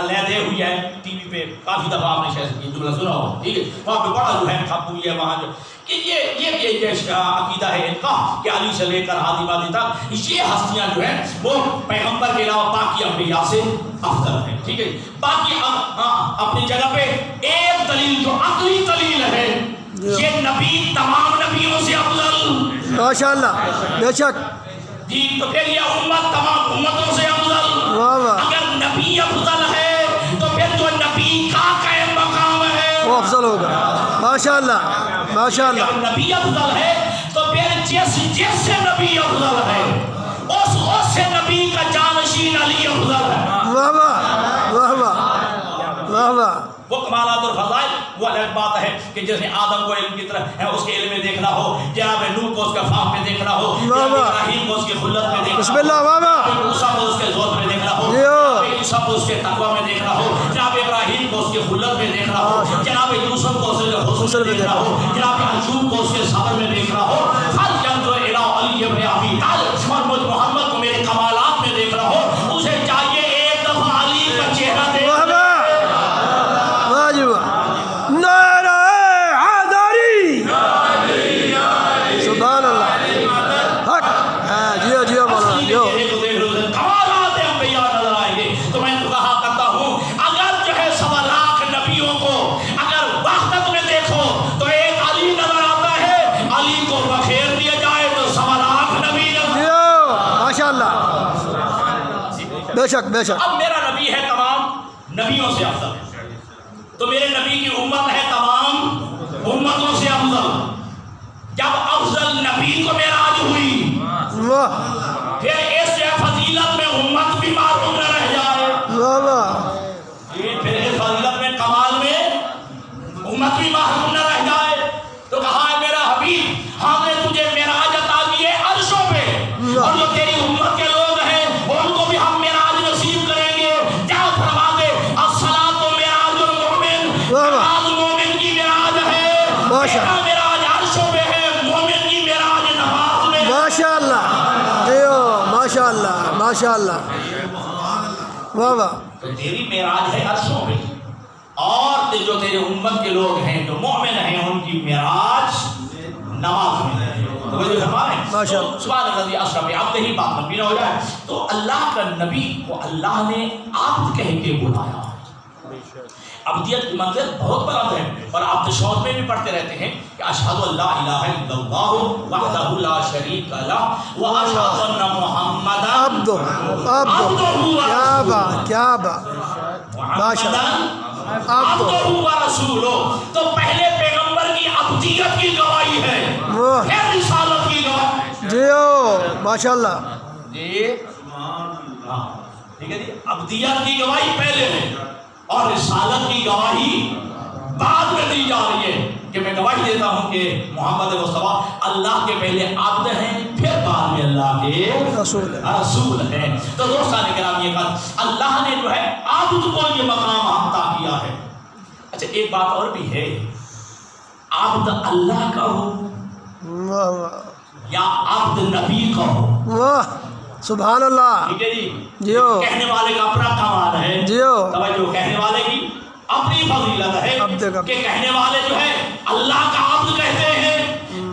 لہدے ہوئی ہے ٹی وی پہ, کافی دفعہ آپ نے شاید یہ جملہ سنا ہو, ٹھیک ہے, وہاں پہ بڑا جو ہے کھپ ہوئی ہے وہاں جو کہ یہ عقیدہ ہے ان کا کہ علی سے لے کر ہادی مادی تک یہ ہستیاں جو ہیں وہ پیغمبر کے علاوہ باقی انبیاء سے افضل ہیں. ٹھیک ہے, باقی اپنی جگہ پہ ایک دلیل جو عقلی دلیل ہے, یہ نبی تمام نبیوں سے افضل. ماشاءاللہ بے شک. جی تو پھر یہ امت تمام امتوں سے افضل. واہ واہ اگر نبی افضل ہے تو پھر جو نبی کا قائم مقام ہے وہ افضل ہوگا. ماشاءاللہ ماشاءاللہ. اگر نبی افضل ہے تو پھر جس سے نبی افضل ہے اس سے نبی کا جانشین علی افضل ہے. واہ واہ واہ واہ واہ واہ. وہ کمالات اور فضائل وہ الگ بات ہے کہ جیسے آدم کو علم کی طرح اس کے علم میں دیکھنا ہو, جناب نوح کو اس کا فہم میں دیکھنا ہو, جناب ابراہیم کو اس کی خلت میں دیکھنا ہو, بسم اللہ واہ واہ, موسیٰ کو اس کے ذوق میں دیکھنا ہو, جناب عیسیٰ کو اس کے تقوی میں دیکھنا ہو, جناب ابراہیم کو اس کی خلت میں دیکھنا ہو, جناب یوسف کو اس کے حسن میں دیکھنا ہو, جناب ایوب کو اس کے صبر میں دیکھنا ہو, ہر جنگ الی علی ابن ابی طالب اور مجھ محمد کو میرے کمالات میں دیکھنا ہو, اسے چاہیے ایک دفعہ علی کا چہرہ دیکھ. نعرہ حیدری سبحان اللہ حق. ہاں جیو جیو مولانا جیو. کمالات انبیاء نظر آئیں گے. تو میں تو کہا کرتا ہوں اگر جو ہے 1.25 لاکھ نبیوں کو اگر وحدت میں دیکھو تو ایک علی نظر آتا ہے, علی کو بخیر دیا جائے تو 1.25 لاکھ نبی جیو. ماشاءاللہ بے شک بے شک. اب میرا نبی ہے تمام نبیوں سے افضل, تو میرے نبی کی امت ہے تمام امتوں سے افضل. جب افضل نبی کو معراج ہوئی واہ پھر اس فضیلت میں امت بھی معروف نہ رہ جائے. واہ واہ. پھر اس فضیلت میں کمال میں امت بھی محروم نہ رہ جائے. تو کہا ہے میرا حبیب ہم نے تجھے معراج عطا کی ہے عرشوں پہ, اور جو تیری امت کے لوگ ہیں ان کو بھی ہم معراج نصیب کریں گے. جاؤ فرما دے الصلاۃ معراج المؤمن, نماز مومن کی معراج ہے, معراج عرشوں پہ ہے, مومن کی معراج نماز میں. ماشاءاللہ جیو ماشاءاللہ ماشاءاللہ واہ واہ. تو تیری معراج ہے عرشوں پہ, اور جو تیرے امت کے لوگ ہیں جو مومن ہیں ان کی معراج نماز میں ہے۔ توجہ فرمائیں، سبحان الذی اسری بعبدہ، بات لمبی نہ ہو جائے۔ تو اللہ کا نبی کو اللہ نے عبد کہہ کے بلایا۔ عبدیت کی منزل بہت بلند ہے، اور آپ تو شوق میں بھی پڑھتے رہتے ہیں کہ اشہد ان لا الہ الا اللہ وحدہ لا شریک لہ واشہد ان محمدا کیا بات عبدہ و رسولہ۔ تو پہلے پیغمبر کی عبدیت کی گواہی ہے، پھر رسالت کی گواہی۔ جیو ماشاءاللہ جی ٹھیک ہے جی، عبدیت کی گواہی پہلے ہے اور رسالت کی گواہی بعد میں دی جا رہی ہے، کہ میں گواہی دیتا ہوں کہ محمد مصطفیٰ اللہ کے پہلے عبد ہیں، پھر بعد میں اللہ کے رسول ہیں۔ تو دوستان کرام، یہ کہا اللہ نے جو ہے عبد کو یہ مقام عطا کیا ہے۔ اچھا ایک بات اور بھی ہے، عبد اللہ کا ہو یا عبد نبی کا ہو، واہ سبحان اللہ، ٹھیک ہے جی، جیو کہنے والے کا اپنا کمال ہے، جیو توجہ، کہنے والے کی اپنی فضیلت ہے کہ کہنے والے جو ہے اللہ کا عبد کہتے ہیں،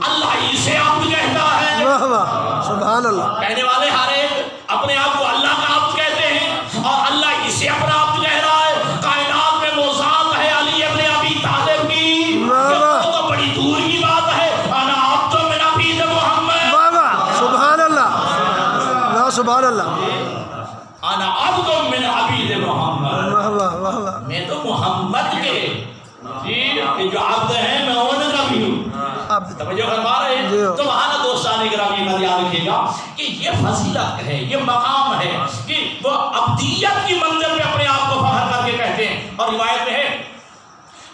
اللہ اسے عبد کہتا ہے۔ واہ واہ سبحان اللہ، کہنے والے ہر ایک اپنے آپ کو اللہ کا عبد کہتے ہیں اور اللہ اسے اپنا عبد کہہ رہا ہے۔ کائنات میں وہ ذات ہے علی ابن ابی طالب کی، وہ تو بڑی دور کی بات ہے، انا عبد من عبید محمد، واہ واہ سبحان اللہ، واہ سبحان اللہ، انا عبد من عبید محمد، واہ واہ واہ واہ، میں تو محمد کے جی جو عبد ہیں میں ان کا بھی ہوں۔ توجہ فرما رہے ہیں، تو وہاں نا دوستان کرام یہ بات یاد رکھیے گا کہ یہ فضیلت ہے، یہ مقام ہے کہ وہ عبدیت کی منزل پہ اپنے آپ کو فخر کر کے کہتے ہیں۔ اور روایت میں ہے،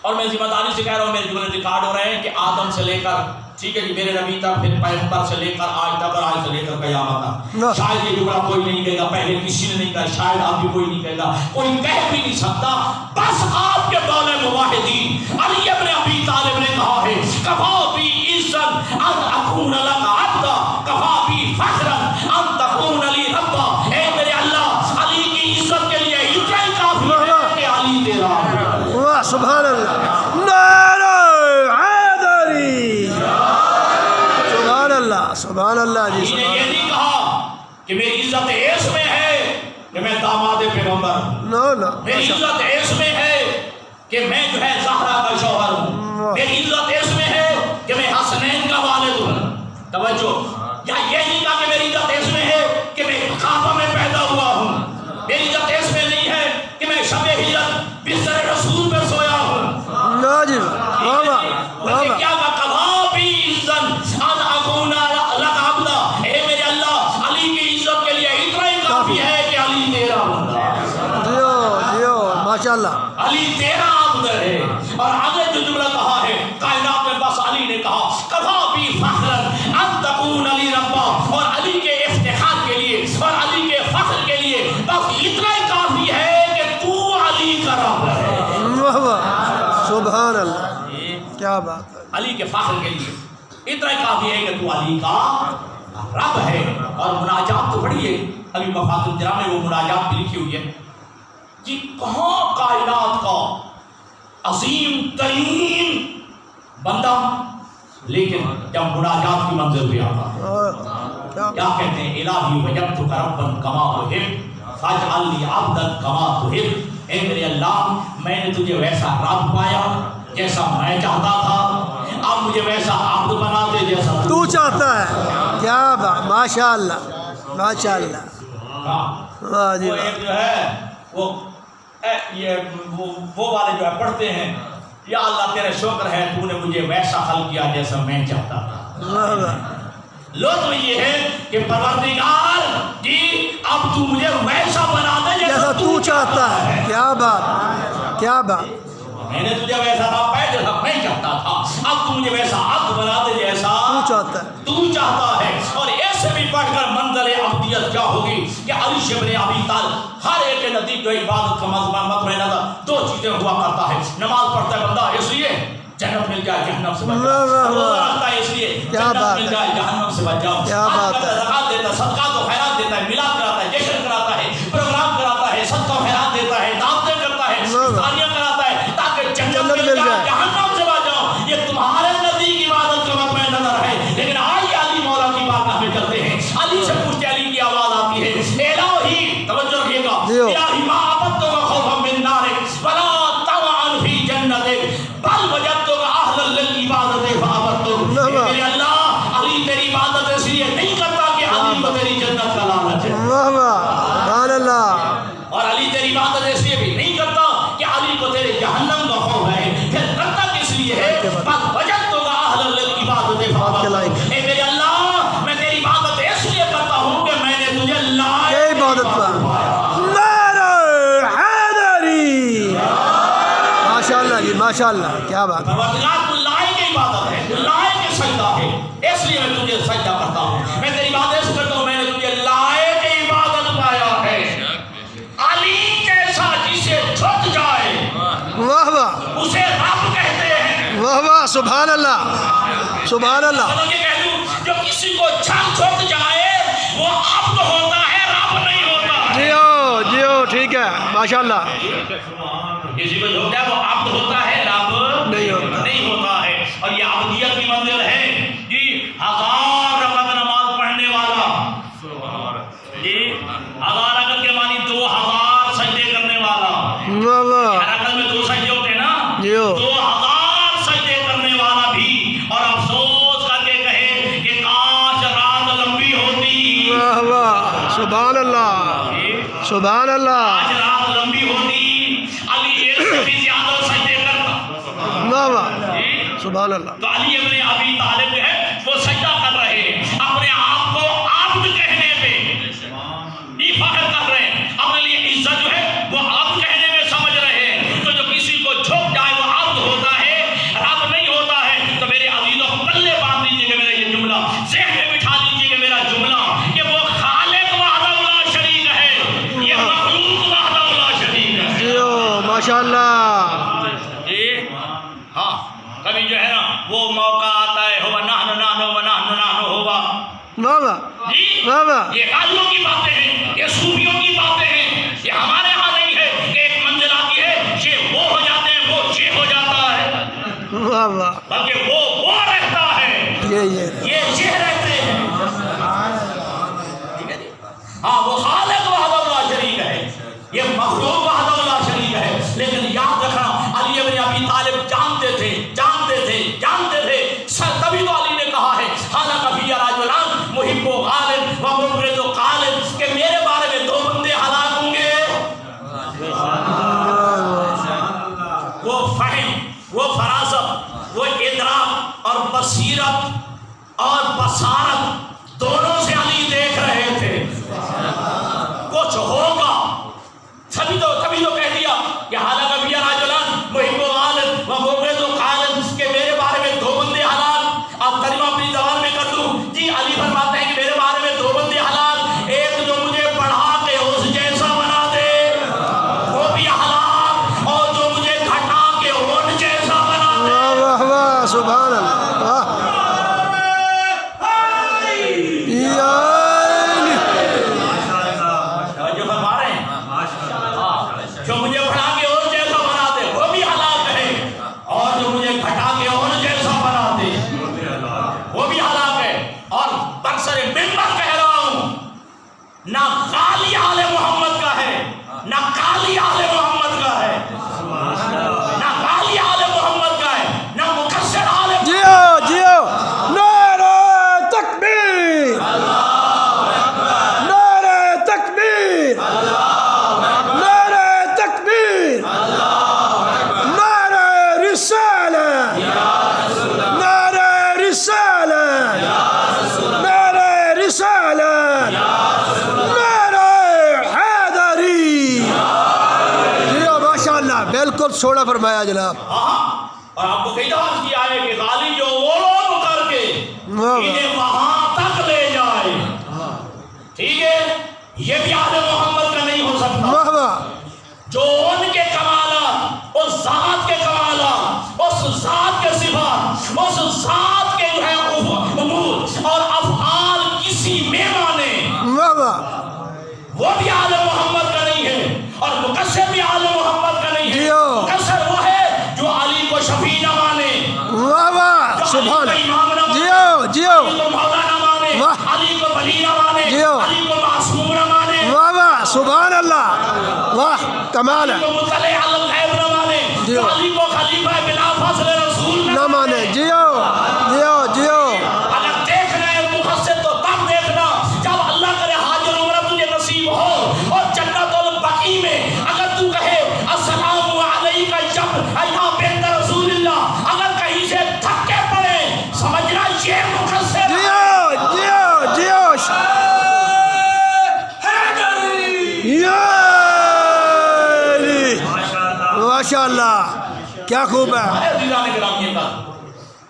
اور میں ذمہ داری سے کہہ رہا ہوں، میرے جملے ریکارڈ ہو رہے ہیں کہ آدم سے لے کر ٹھیک ہے جی میرے نبی تک، پھر پیغمبر سے لے کر آج تک، اور آج سے لے کر قیامت تک، شاید یہ جملہ کوئی نہیں کہے گا، پہلے کسی نے نہیں کہا، شاید اب بھی کوئی نہیں کہے گا، کوئی کہہ بھی نہیں سکتا، بس آپ کے دور موحدین علی ابن ابی طالب نے کہا ہے کفا بی عزت ان اکون لک عبدا کفا بی فخرا ان تکون لی ربا۔ اے میرے اللہ، علی کی عزت کے لیے اتنا ہی کافی ہے کہ علی تیرا ہے۔ واہ سبحان اللہ، نعرہ حیدری، سبحان اللہ سبحان اللہ جی، علی نے یہ نہیں کہا کہ میری عزت اس میں ہے کہ میں داماد پیغمبر ہوں، نو نو، میری عزت اس میں ہے کہ میں جو ہے زہرا کا شوہر ہوں، میری عزت اس میں ہے کہ میں حسنین کا والد ہوں۔ توجہ، یا یہ نہیں کہا کہ میری عزت اس میں ہے کہ میں کعبہ میں پیدا ہوا ہوں، میری عزت اس میں نہیں ہے کہ میں شب ہجرت بستر رسول پہ سویا ہوں۔ نو جی، واہ واہ واہ واہ، کیا کہا بھی عزت ان اکون لک عبدا، اے میرے اللہ، علی کی عزت کے لیے اتنا ہی کافی ہے کہ علی تیرا بندہ ہے، جیو جیو ماشاءاللہ، علی تیرا عبد ہے۔ اور آگے جو جملہ کہا ہے کائنات میں، بس علی نے کہا کفا بی فخرا ان تکون علی ربا، اور علی کے افتخار کے لیے اور علی کے فخر کے لیے بس اتنا ہی کافی ہے کہ تو علی کا رب ہے۔ واہ واہ سبحان اللہ، کیا بات ہے، علی کے فخر کے لیے اتنا ہی کافی ہے کہ تو علی کا رب ہے۔ اور مناجات تو بڑی ہے، ابھی مفاد الجرام میں وہ مناجات بھی لکھی ہوئی ہے کہ کہاں کائنات کا عظیم ترین بندہ، لیکن جب مناجات کی منزل پہ آتا کیا کہتے ہیں، الہی وجدتک ربا کما تحب فاجعل لی عبدا کما تحب۔ اے میرے اللہ، میں نے تجھے ویسا رب پایا جیسا میں چاہتا تھا، اب مجھے ویسا عبد بنا دے جیسا تو چاہتا ہے، کیا بات، ماشاءاللہ ماشاءاللہ، واہ جی وہ واہ، ایک جو ہے وہ والے جو ہے پڑھتے ہیں، یا اللہ تیرا شکر ہے تو نے مجھے ویسا حل کیا جیسا میں چاہتا تھا۔ واہ واہ، لطف یہ ہے کہ پروردگار جی اب تو مجھے ویسا بنا دے جیسا تو چاہتا ہے، کیا بات کیا بات، میں نے تجھے ویسا رب ہے جیسا میں چاہتا تھا، اب تو مجھے ویسا عبد بنا دے جیسا تو چاہتا ہے، تو چاہتا ہے۔ اور ایسے بھی پڑھ کر منزل عبدیت کیا ہوگی کہ علی ابن ابی طالب ہر ایک کے نزدیک جو عبادت کا مطمئن نظر دو چیزیں ہوا کرتا ہے، نماز پڑھتا ہے بندہ اس لیے جنت مل جائے جہنم سے بچ جاؤ، روزہ رکھتا ہے اس لیے جنت مل جائے جہنم سے بچ جاؤ، زکات دیتا ہے، صدقات و خیرات دیتا ہے، میلاد کراتا ہے، جشن کراتا ہے، پروگرام کراتا ہے، صدقہ و خیرات دیتا ہے، دعوتیں کرتا ہے، افطاریاں کراتا ہے، جیو الہی ما عبدتک خوفا من نارک ولا طمعا فی جنتک بل وجدتک اہلا للعبادت فعبدتک. میرے اللہ علی تیری عبادت اس لیے نہیں کرتا کہ علی کو تیری جنت کا لالچ ہے. واہ واہ سبحان اللہ. اور علی تیری عبادت اس لیے بھی نہیں کرتا کہ علی کو تیرے جہنم کا خوف ہے. پھر کرتا کس لیے ہے؟ بس وجدتک اہلا للعبادت فعبدتک. اے میرے اللہ میں تیری عبادت اس لیے کرتا ہوں کہ میں نے تجھے کیا عبادت پر نعرہ حیدری. ماشاء اللہ جی ماشاء اللہ کیا بات. تو لائے کی عبادت ہے, تو لائے کی سجدہ ہے, اس لیے میں تجھے سجدہ کرتا ہوں. میں تیری عبادت اس کرتا ہوں, میں نے تجھے لائے کی عبادت پایا ہے. علی جیسا جسے جھک جائے واہ واہ اسے رب کہتے ہیں. واہ واہ سبحان اللہ سبحان اللہ. یہ کہہ دوں جو کسی کو جھک جائے وہ عبد ہوتا ہے, رب نہیں ہوتا. جیو جیو ٹھیک ہے ماشاء اللہ. کسی کو جھک جائے وہ عبد ہوتا ہے, رب نہیں ہوتا. نہیں ہوتا ہے. اور یہ عبدیت کی منزل ہے جی. 1000 رکعت نماز پڑھنے والا جی, 1000 رکعت کے معنی 2000 سجدے کرنے والا. واہ واہ ہر رکعت میں 2 سجدے ہوتے ہیں نا, جیو 2000 سجدے کرنے والا بھی اور افسوس کر کے کہے کہ کاش رات لمبی ہوتی. واہ واہ سبحان اللہ سبحان اللہ. آج رات لمبی ہوتی, علی ایک سے بھی زیادہ سجدے کرتا. واہ واہ سبحان اللہ. تو علی ابن ابی طالب جو ہے وہ سجدہ کر رہے ہیں, اپنے آپ کو عبد کہنے پہ یہ فخر کر رہے ہیں. اپنے لیے عزت جو ہے وہ عبد کہنے میں سمجھ رہے ہیں. تو جو کسی کو جھک جائے وہ عبد ہوتا ہے, رب نہیں ہوتا ہے. تو میرے عزیزوں پلے باندھ لیجیے گا میرا یہ جملہ, ذہن میں بٹھا لیجیے گا میرا جملہ کہ وہ خالق وحدہ لا شریک ہے, یہ مخلوق وحدہ لا شریک ہے. جیو ماشاء اللہ. ہاں کبھی جو ہے نا وہ موقع آتا ہے ہوا نحن ہوا واہ واہ جی. واہ واہ یہ قاضیوں کی باتیں ہیں, یہ صوفیوں کی باتیں ہیں, یہ ہمارے ہاں نہیں ہے کہ ایک منزل آتی ہے یہ وہ ہو جاتے ہیں وہ یہ ہو جاتا ہے, واہ واہ. بلکہ وہ رہتا ہے, یہ رہتے ہیں. ہاں وہ خالق وحدہ لا شریک ہے, یہ مخلوق وحدہ لا شریک ہے. لیکن یاد رکھنا علی ابن ابی طالب جانتے تھے تبھی تو علی نے کہا ہے حالانکہ فی رجلان محب و غالب و مبغض و غالب کہ میرے بارے میں 2 بندے ہلاک ہوں گے. وہ فہم, وہ فراست, وہ ادراک اور بصیرت اور بصارت دونوں سے علی دیکھ رہے تھے. کچھ ہوگا تبھی تو کہہ دیا کہ حالانکہ فی رجلان محب و غالب و مبغض و غالب کہ میرے بارے میں 2 بندے ہلاک. آپ ترجمہ اپنی زبان میں کر دوں جی. علی فرماتے ہیں کہ میرے بارے میں 2 بندے ہلاک, ایک جو مجھے پڑھا کے اس جیسا بنا دے وہ بھی ہلاک, اور جو مجھے گھٹا کے ان جیسا بنا دے. واہ واہ سبحان اللہ. جو فرما رہے ہیں جو مجھے پڑھا کے ان جیسا بنا دے وہ بھی ہلاک ہے, اور جو مجھے گھٹا کے ان جیسا بنا دے وہ بھی ہلاک ہے. اور برسر منبر کہہ رہا ہوں, نہ غالی آل محمد کا ہے نہ کالی آل محمد کا ہے, نہ غالی آل محمد کا ہے نہ مکسر آل. جیو جیو نعرہ تکبیر نعرہ تکبیر نعرہ تکبیر نعرہ رسالہ نعرہ رسالہ نعرہ رسالہ نعرہ حیدری. جیو ماشاء اللہ بالکل سوڑا فرمایا جناب. اور آپ کو کئی دفعہ کیا ہے کہ غالی جو وہ لوگ کر کے انہیں وہاں تک لے جائے, ٹھیک ہے, یہ بھی آل محمد کا نہیں ہو سکتا. واہ واہ جو ان کے کمالات, اس ذات کے کمالات, اس ذات کے صفات, اس ذات کے جو ہے امور اور افعال کسی میں مانے, واہ واہ وہ بھی آل محمد کا نہیں ہے. اور مقصر بھی آل محمد کا نہیں ہے. مقصر وہ ہے جو علی کو شفیع نہ مانے, واہ واہ سبحان اللہ. جیو جیو علی کو مولا نہ مانے, علی کو ولی نہ مانے, جیو علی کو معصوم نہ مانے. واہ واہ سبحان اللہ واہ کمال ہے، کو مطلع علی الغیب نہ مانے، جی جو علی کو خلیفہ بلا فاصل رسول نہ مانے، جیو جیو جیو، اگر دیکھنا ہے محسن تو تب دیکھنا جب اللہ کرے حاضر عمرہ تجھے نصیب ہو، اور جنت البقیع میں اگر تو کہے السلام علیکہ جب یا بنت رسول اللہ، اگر کہیں سے دھکے پڑے سمجھنا یہ محسن جیو جیو جیو، ماشاء اللہ کیا خوب ہے، عزیزان گرامی اللہ۔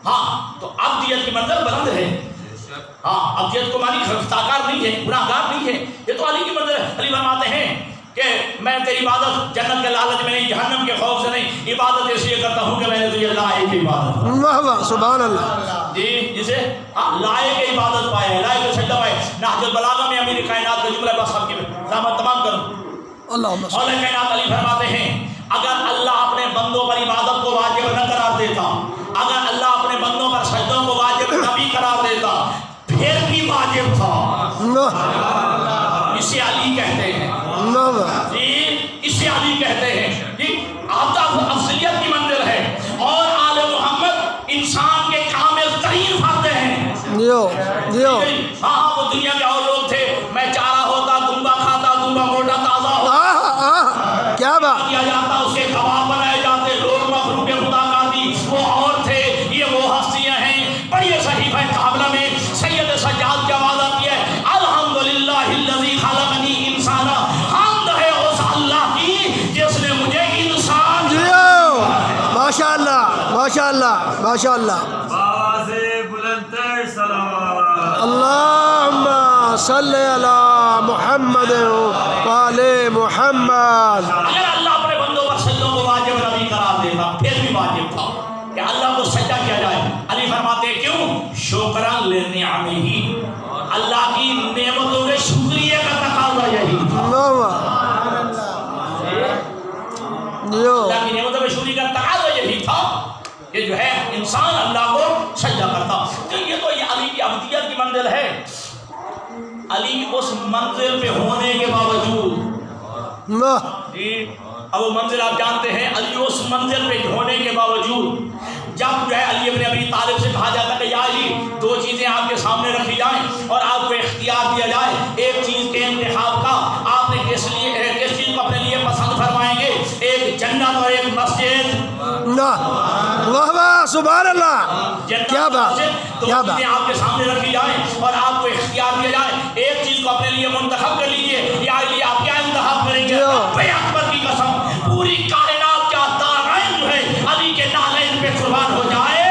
ہاں تو ابدیت کی منزل بلند ہے، ہاں ابدیت کو معنی خطاکار نہیں ہے، گناہگار نہیں ہے، یہ تو علی کی منزل ہے۔ علی فرماتے ہیں کہ میں تیری عبادت جنت کے لالچ میں نہیں، جہنم کے خوف سے نہیں، عبادت اس لیے کرتا ہوں کہ میں نے تجھے لائق کی عبادت، واہ واہ سبحان اللہ، جی جسے لائق عبادت پائے، لائق سجدہ پائے۔ نہج البلاغہ میں امیر کائنات کا جملہ بس آپ کی رحمت تمام کروں، اللہم صل، مولا کائنات علی فرماتے ہیں اگر اللہ اپنے بندوں پر عبادت کو واجب نہ قرار دیتا، اگر اللہ اپنے بندوں پر سجدوں کو واجب نہ بھی قرار دیتا، پھر بھی واجب تھا، اسے علی کہتے ہیں، جی اسے علی کہتے ہیں، جی آپ افضلیت کی منزل ہے، اور آل محمد انسان کے کامل ترین فرد ہیں، جیو جیو، ہاں وہ دنیا کے اور لوگ تھے، میں چارہ ہوتا، دمبا کھاتا، دمبا موٹا تازہ کیا بات، کیا جاتا، اس کے کباب بنائے جاتے، لوگ مخلوق خدا کاتی، وہ اور تھے، یہ وہ ہستیاں ہیں۔ پڑھیے صحیفہ کاملہ میں سید سجاد کی آواز آتی ہے الحمدللہ الذی خلقنی انسانا، حمد ہے اس اللہ کی جس نے مجھے انسان جیو ماشاء اللہ ماشاء اللہ ماشاء اللہ، اللہم صلی علی محمد وآل محمد۔ اگر اللہ اپنے بندوں پر سجدوں کو واجب نبی قرار دیتا، پھر بھی واجب تھا کہ اللہ کو سجدہ کیا جائے۔ علی فرماتے ہیں کیوں؟ شکران لنعمہ، اللہ کی نعمتوں کے شکریہ کا تقاضا یہی تھا، جیو اللہ کی نعمتوں کے شکریہ کا تقاضا یہی تھا کہ جو ہے انسان اللہ کو سجدہ کرتا۔ تو یہ تو یہ علی کی ابدیت کی منزل ہے۔ علی اس منزل پہ ہونے کے باوجود، جی اب وہ منزل آپ جانتے ہیں، علی اس منزل پہ ہونے کے باوجود جب جو ہے علی ابن ابی طالب سے کہا جاتا کہ یا علی دو چیزیں آپ کے سامنے رکھی جائیں اور آپ کو اختیار دیا جائے ایک چیز کے انتخاب کا، آپ نے کس چیز کو اپنے لیے پسند فرمائیں گے، ایک جنت اور ایک مسجد؟ واہ واہ سبحان اللہ، کیا بات کیا بات، چیزیں آپ کے سامنے رکھی جائیں اور آپ کو اختیار دیا جائے ایک چیز کو اپنے لیے منتخب کر لیجئے، یا علی آپ کیا انتخاب کریں گے؟ رب اکبر کی قسم پوری کائنات کا دارائن جو ہے علی کے نالین پہ قربان ہو جائے۔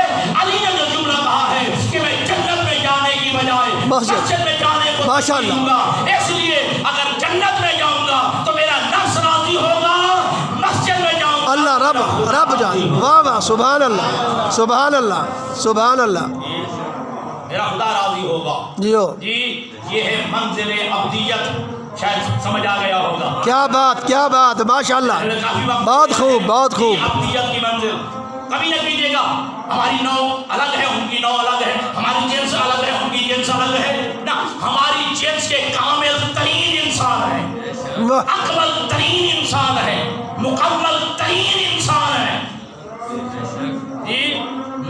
علی نے جو جملہ کہا ہے کہ میں جنت میں جانے کی بجائے مسجد میں جانے کو ترجیح دوں گا، اس لیے اگر جنت میں جاؤں گا تو میرا نفس راضی ہوگا، مسجد میں جاؤں گا اللہ رب جان، واہ واہ سبحان اللہ سبحان اللہ سبحان اللہ، میرا خدا راضی ہوگا۔ جیو جی یہ ہے منزل ابدیت، شاید سمجھ آ گیا ہوگا۔ کیا بات ماشاء اللہ، بہت خوب بہت خوب، ابدیت کی منزل کبھی نہ کیجیے گا ہماری نو الگ ہے، ان کی نو الگ ہے، ہماری جنس الگ ہے، ان کی جنس الگ ہے، نہ ہماری جنس کے کامل ترین انسان ہے، اکمل ترین انسان ہے، مکمل ترین انسان ہے، جی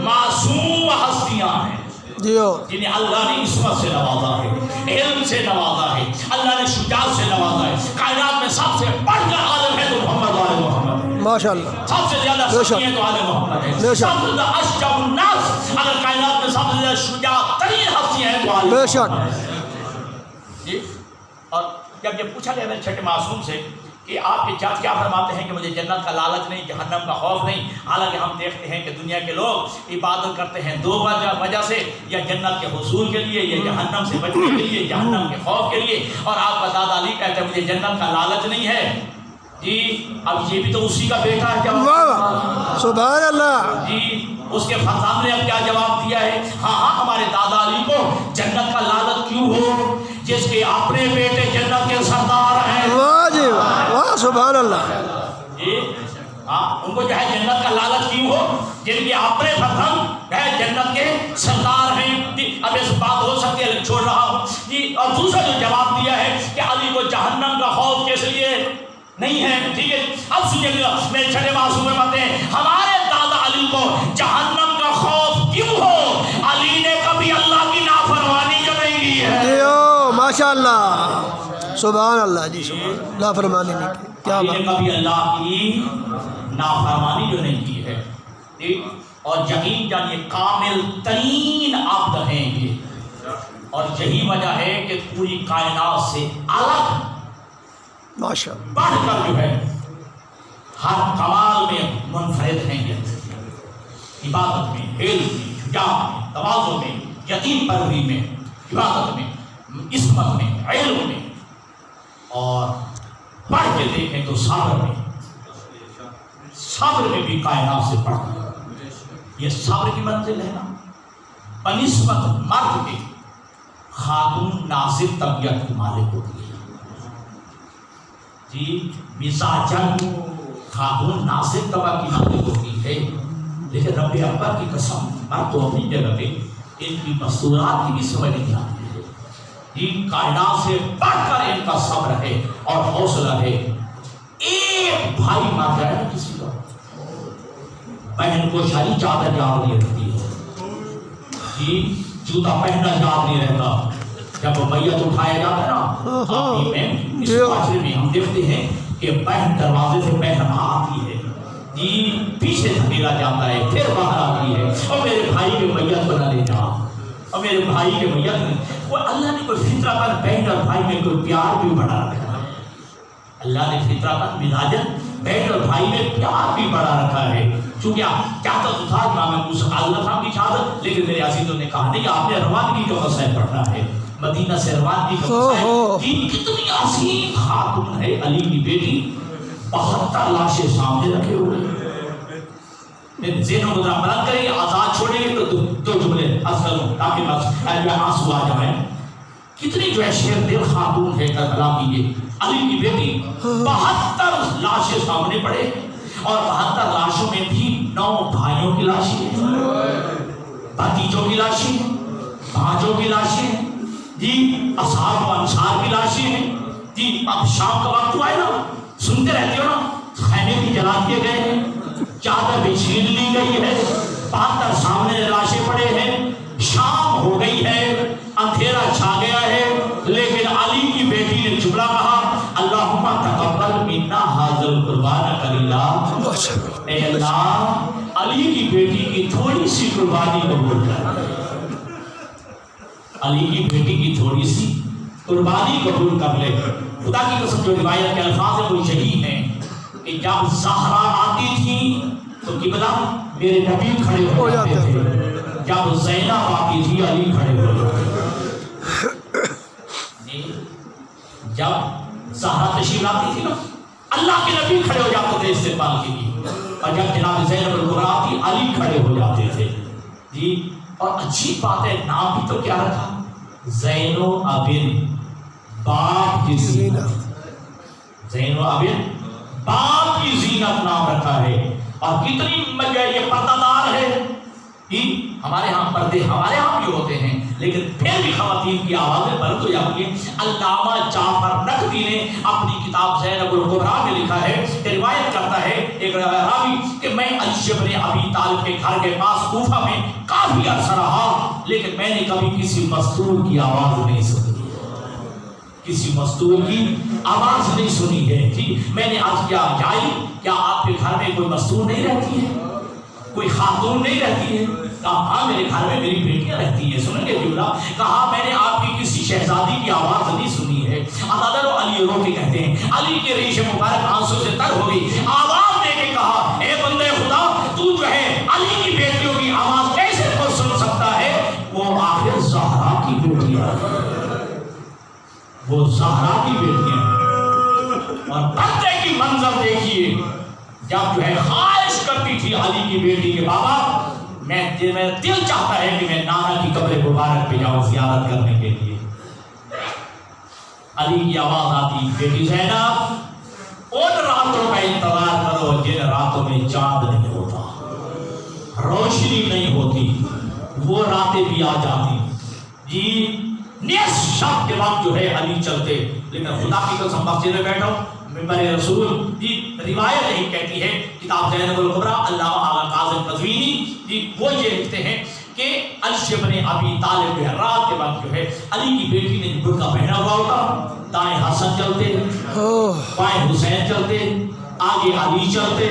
معصوم ہستیاں ہیں جیو جنہیں اللہ نے عصمت سے نوازا ہے، علم سے نوازا ہے، اللہ نے شجاعت سے نوازا ہے۔ کائنات میں سب سے بڑھ کر عالم ہے تو محمد آل محمد ہے، ماشاء اللہ، سب سے زیادہ سخی ہے تو آل محمد ہے، سب سے زیادہ اشجع الناس اگر کائنات میں سب سے زیادہ شجاع ترین ہستی ہے تو آل بے محمد شک۔ ہے۔ جی اور جب یہ پوچھا گیا میرے چھٹے معصوم سے کہ آپ کے جج کیا فرماتے ہیں کہ مجھے جنت کا لالچ نہیں، جہنم کا خوف نہیں، حالانکہ ہم دیکھتے ہیں کہ دنیا کے لوگ عبادت کرتے ہیں دو وجہ سے، یا جنت کے حصول کے لیے، یا جہنم سے بچنے کے لیے، جہنم کے خوف کے لیے، اور آپ کا دادا علی کہتے ہیں مجھے جنت کا لالچ نہیں ہے۔ جی اب یہ بھی تو اسی کا بیٹا ہے، واہ سبحان اللہ، جی اس کے فرزند نے اب کیا جواب دیا ہے؟ ہاں ہمارے دادا علی کو جنت کا لالچ کیوں ہو جس کے اپنے بیٹے جنت کے سردار ہیں۔ واہ جی واہ سبحان اللہ، جی ہاں ان کو جو ہے جنت کا لالچ کیوں ہو جن کے اپنے فرزند ہے جنت کے سردار ہیں۔ اب اس بات ہو سکتی ہے چھوڑ رہا ہوں جی۔ اور دوسرا جو جواب دیا ہے کہ علی کو جہنم کا خوف کس لیے نہیں ہے. ٹھیک ہے, اب سنیے گا میرے چھٹے معصوم باتیں. ہمارے دادا علی کو جہنم کا خوف کیوں ہو؟ علی نے کبھی اللہ کی نافرمانی جو نہیں کی ہے. ماشاء اللہ, سبحان اللہ. جی سبحان اللہ, نافرمانی نہیں کی. کیا علی نے بات. کبھی اللہ کی نافرمانی جو نہیں کی ہے. ٹھیک, اور یقین جانیے کامل ترین عبد ہیں یہ, اور یہی وجہ ہے کہ پوری کائنات سے الگ ماشاء اللہ. بڑھ کر جو ہے ہر کمال میں منفرد ہیں یہ. عبادت میں, علم میں, شجاعت میں, تواضع میں, یتیم پروری میں, عبادت میں, عصمت میں, علم میں, اور پڑھ کے دیکھیں تو صبر میں. صبر میں بھی کائنات سے بڑھ کر یہ صبر کی منزل ہے نا. بنسبت مرد کے خاتون ناصر طبیعت کی مالک ہوتی ہے. جی, مزاجن خاتون ناصر طبیعت کی مالک ہوتی ہے, لیکن رب اکبر کی قسم مرد تو اپنی جگہ پہ ان کی مستورات کی بھی سمجھ نہیں آتی ہے. جی, کائنات سے بڑھ کر ان کا صبر ہے اور حوصلہ ہے. ایک بھائی مر جائے نا کسی کا, بہن کو شاہی چادر یاد نہیں رہتی ہے. جی, جوتا پہننا یاد نہیں رہتا. جب میت اٹھایا جاتا ہے نا کافی میں, اس معاشرے میں ہم دیکھتے ہیں کہ بہن دروازے سے بہن آتی ہے, جی پیچھے دھکیلا جاتا ہے, پھر باہر آتی ہے, اور میرے بھائی کے میت کو نہ لے جا, اور میرے بھائی کے میت میں کوئی اللہ نے کوئی فطرہ پر بہن اور بھائی میں کوئی پیار بھی بڑھا رکھا ہے. اللہ نے فطرہ پر مزاجن بہن اور بھائی میں پیار بھی بڑھا رکھا ہے. چونکہ چاہتا تو تھا امام موسیٰ اللہ خان کی شہادت, لیکن میرے عزیزوں نے کہا نہیں, آپ نے روانگی کا مسئلہ پڑھنا ہے, مدینہ سے روانگی کا مسئلہ. جی, کتنی عظیم خاتون ہے علی کی بیٹی, 72 لاشیں سامنے رکھے ہوئے. ذہن و مدرہ بلند کریں, آزاد چھوڑیں گے تو دو جملے عرض کروں تاکہ بس آنسو آ جائیں. کتنی جو ہے شیر دل خاتون ہے کربلا کی یہ علی کی بیٹی. 72 لاشیں سامنے پڑے, اور 72 لاشوں میں بھی 9 بھائیوں کی لاشیں ہیں, بھتیجوں کی لاشیں ہیں, بھانجوں کی لاشیں ہیں, جی اصحاب و انصار کی لاشیں ہیں. جی, اب شام کا وقت ہوا ہے نا, سنتے رہتے ہو نا, خیمے بھی جلا دیے گئے ہیں, چادر بھی چھین لی گئی ہے, 72 سامنے لاشیں پڑے ہیں. شام ہو گئی ہے, اندھیرا چھا گیا ہے, لیکن علی کی بیٹی نے جملہ کہا, اللہم تقبل منا ھذا القربان قلیلا. اے اللہ, علی کی بیٹی کی تھوڑی سی قربانی قبول کر. علی کی بیٹی کی تھوڑی سی قربانی قبول کر لے. خدا کی قسم جو روایت کے الفاظ ہیں وہ یہی ہیں کہ جب زہرا آتی تھی تو قبلہ میرے نبی کھڑے ہو جاتے تھے, جب زینب آتی تھی علی کھڑے ہو جاتے تھے. جب زہرا تشریف لاتی تھی نا, اللہ کے نبی کھڑے ہو جاتے تھے استقبال کے لیے, اور جب جناب زینب الکبریٰ آتی علی کھڑے ہو جاتے تھے. جی, اور اچھی بات ہے, نام بھی تو کیا رکھا, زین و ابن, باپ کی زینت. زین و ابن, باپ کی زینت نام رکھا ہے. اور کتنی مجھے یہ پردہ دار ہے. ہمارے ہاں پردے ہمارے ہاں بھی ہوتے ہیں, لیکن پھر بھی خواتین کی آوازیں بلند ہو جاتی ہیں. علامہ جعفر نقوی نے اپنی کتاب زینب الکبریٰ میں لکھا ہے کہ روایت کرتا ہے ایک راوی کہ میں علی بن ابی طالب کے گھر کے پاس کوفہ میں کافی عرصہ رہا, لیکن میں نے کبھی کسی مستور کی آواز نہیں سنی, کسی مستور کی آواز نہیں سنی ہے. جی, میں نے آج کیا جائی, کیا آپ کے گھر میں کوئی مستور نہیں رہتی ہے, کوئی خاتون نہیں رہتی ہے؟ کہا ہاں, میرے گھر میں میری بیٹیاں رہتی ہیں. سنیں گے جملہ, کہا میں نے آپ کی کسی شہزادی کی آواز نہیں سنی ہے. علی رو کے کہتے ہیں, علی کے ریش مبارک آنسوں سے تر ہو گئی, آواز دے کے کہا, اے بندے خدا, تو جو ہے علی کی بیٹیوں کی آواز کیسے کوئی سن سکتا ہے؟ وہ آخر زہرا کی بیٹیاں, وہ زہرا کی بیٹیاں. اور پردے کی منظر دیکھیے, جب جو ہے خواہش کرتی تھی علی کی بیٹی کے بابا, میرا دل چاہتا ہے کہ میں نانا کی قبر مبارک پہ جاؤں زیارت کرنے کے لیے. علی کی آواز آتی, بیٹی زینب, ان راتوں کا انتظار کرو جن راتوں میں چاند نہیں ہوتا, روشنی نہیں ہوتی, وہ راتیں بھی آ جاتی. جی, نصف شب کے وقت جو ہے علی چلتے, لیکن خدا کی قسم مسجد میں بیٹھو, منبر رسول جی روایت یہی کہتی ہے، کتاب زینب الکبریٰ علامہ آغا کاظم قزوینی جی وہ یہ لکھتے ہیں کہ علی بن ابی طالب جو ہے رات کے وقت جو ہے علی کی بیٹی نے برقع پہنا ہوا ہوتا، دائیں حسن چلتے، بائیں حسین چلتے، آگے علی چلتے،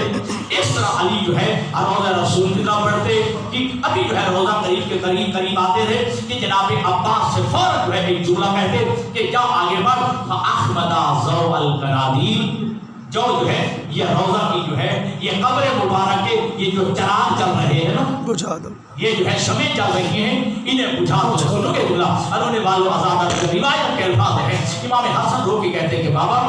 اس طرح علی جو ہے روضہ رسول کی طرف بڑھتے کہ ابھی جو ہے روضہ قریب کے قریب آتے تھے کہ جناب عباس سے فوراً جو ہے ایک جملہ کہتے کہ جا آگے بڑھ فَأَحْمَدَ ضَوْءَ الْقَنَادِيلِ، جو ہے یہ روضہ کی جو ہے یہ قبر مبارک کے یہ جو چراغ چل رہے ہیں نا، بجھا دو، یہ جو ہے شمع چل رہی ہیں، انہیں بجھا دو۔ سنو گے جملہ انہوں نے والو آزادہ روایت کے الفاظ ہیں، امام حسن رو کے کہتے ہیں کہ بابا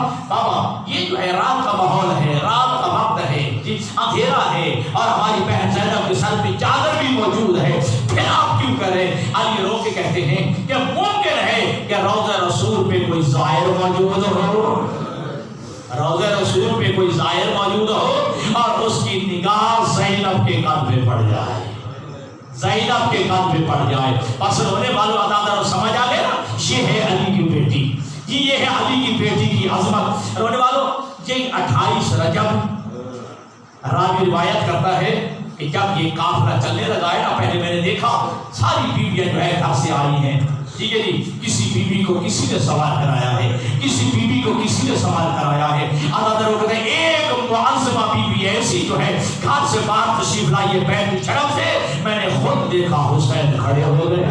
یہ جو ہے رات کا ماحول ہے، رات کا وقت ہے جی، اندھیرا ہے اور ہماری بہن زینب کے سر پہ چادر بھی موجود ہے، پھر آپ کیوں کریں؟ علی رو کے کہتے ہیں کہ ممکن ہے کہ روضہ رسول پہ کوئی زائر موجود ہو، روضہ رسول پہ کوئی زائر موجود ہو اور اس کی نگاہ زینب کے قد پہ پڑ جائے، زینب کے قد پہ پڑ جائے، پس رونے والوں عدادہ سمجھ آ گیا یہ ہے علی کی بیٹی جی، یہ ہے علی کی بیٹی کی عظمت۔ رونے والوں یہ 28 رجب راوی روایت کرتا ہے کہ جب یہ قافلہ چلنے لگا ہے نا، پہلے میں نے دیکھا ساری بیویاں جو ہے گھر سے آئی ہیں، ٹھیک ہے جی، کسی بیوی کو کسی نے سوال کرایا ہے، کسی بیوی کو کسی نے سوال کرایا ہے، عدادہ کہتے ہیں ایک معظمہ بیوی ایسی جو ہے گھر سے باہر تشریف لائیے بیت الشرف سے، میں نے خود دیکھا حسین کھڑے ہو گئے،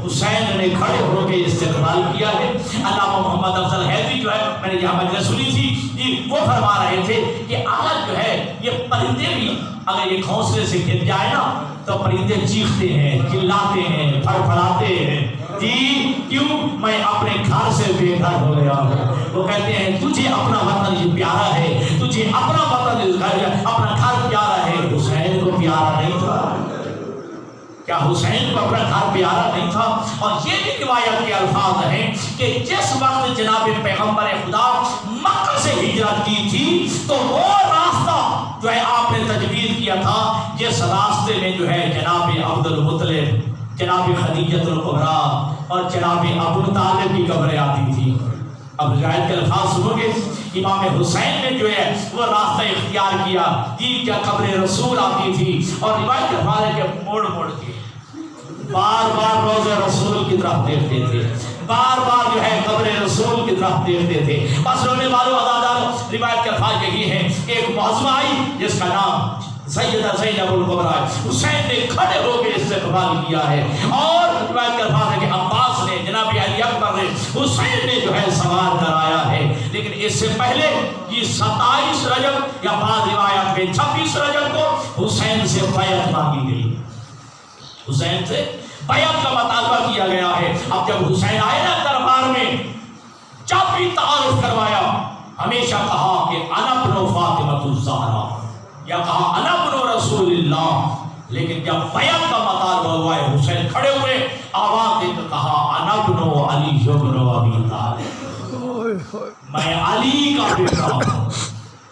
حسین نے کھڑے ہو کے استقبال کیا ہے۔ علامہ محمد افضل حیدری جو ہے میں نے یہاں مجلس سنی تھی جی، وہ فرما رہے تھے کہ اگر جو ہے یہ پرندے بھی اگر یہ گھونسلے سے گر جائے نا تو پرندے چیختے ہیں، چلاتے ہیں، پھڑپھڑاتے ہیں جی، کیوں؟ میں اپنے گھر سے بے گھر ہو گیا ہوں۔ وہ کہتے ہیں تجھے اپنا وطن یہ پیارا ہے، تجھے اپنا وطن اپنا گھر پیارا ہے، حسین کو پیارا نہیں تھا؟ کیا حسین کو اپنا گھر پیارا نہیں تھا؟ اور یہ بھی روایت کے الفاظ ہیں کہ جس وقت جناب پیغمبر خدا مکہ سے ہجرت کی تھی تو وہ راستہ جو ہے آپ نے تجویز کیا تھا، جس راستے میں جو ہے جناب عبد المطلب، جناب خدیجۃ الکبریٰ اور جناب ابو طالب کی قبریں آتی تھی۔ اب روایت کے الفاظ سنو گے، امام حسین نے جو ہے وہ راستہ اختیار کیا جی، کیا قبر رسول آتی تھی اور روایت کے الفاظ ہے کہ موڑ موڑ کے بار بار روضہ رسول کی طرف دیکھتے تھے، بار بار جو ہے قبر رسول کی طرف دیکھتے تھے۔ بس رونے والوں عزاداروں روایت کے الفاظ یہی ہیں، ایک معظمہ آئی جس کا نام سیدہ زینب الکبریٰ، حسین نے کھڑے ہو کے استقبال کیا ہے، اور روایت کے الفاظ ہے کہ عباس نے، جناب علی اکبر نے، حسین نے جو ہے سوال کرایا ہے۔ لیکن اس سے پہلے یہ 27 رجب یا بعض روایات میں 26 رجب کو حسین سے بیعت مانگی گئی، حسین سے بیعت کا مطالبہ کیا گیا ہے۔ اب جب حسین آئے نا دربار میں، جب بھی تعارف کروایا ہمیشہ کہا کہ انا ابن فاطمۃ الزہرا، یا کہا انا ابن رسول اللہ، لیکن جب بیعت کا مطالبہ ہوا ہے حسین کھڑے ہوئے، آواز دے کر کہا انا ابن علی ابن ابی طالب، میں علی کا بیٹا ہوں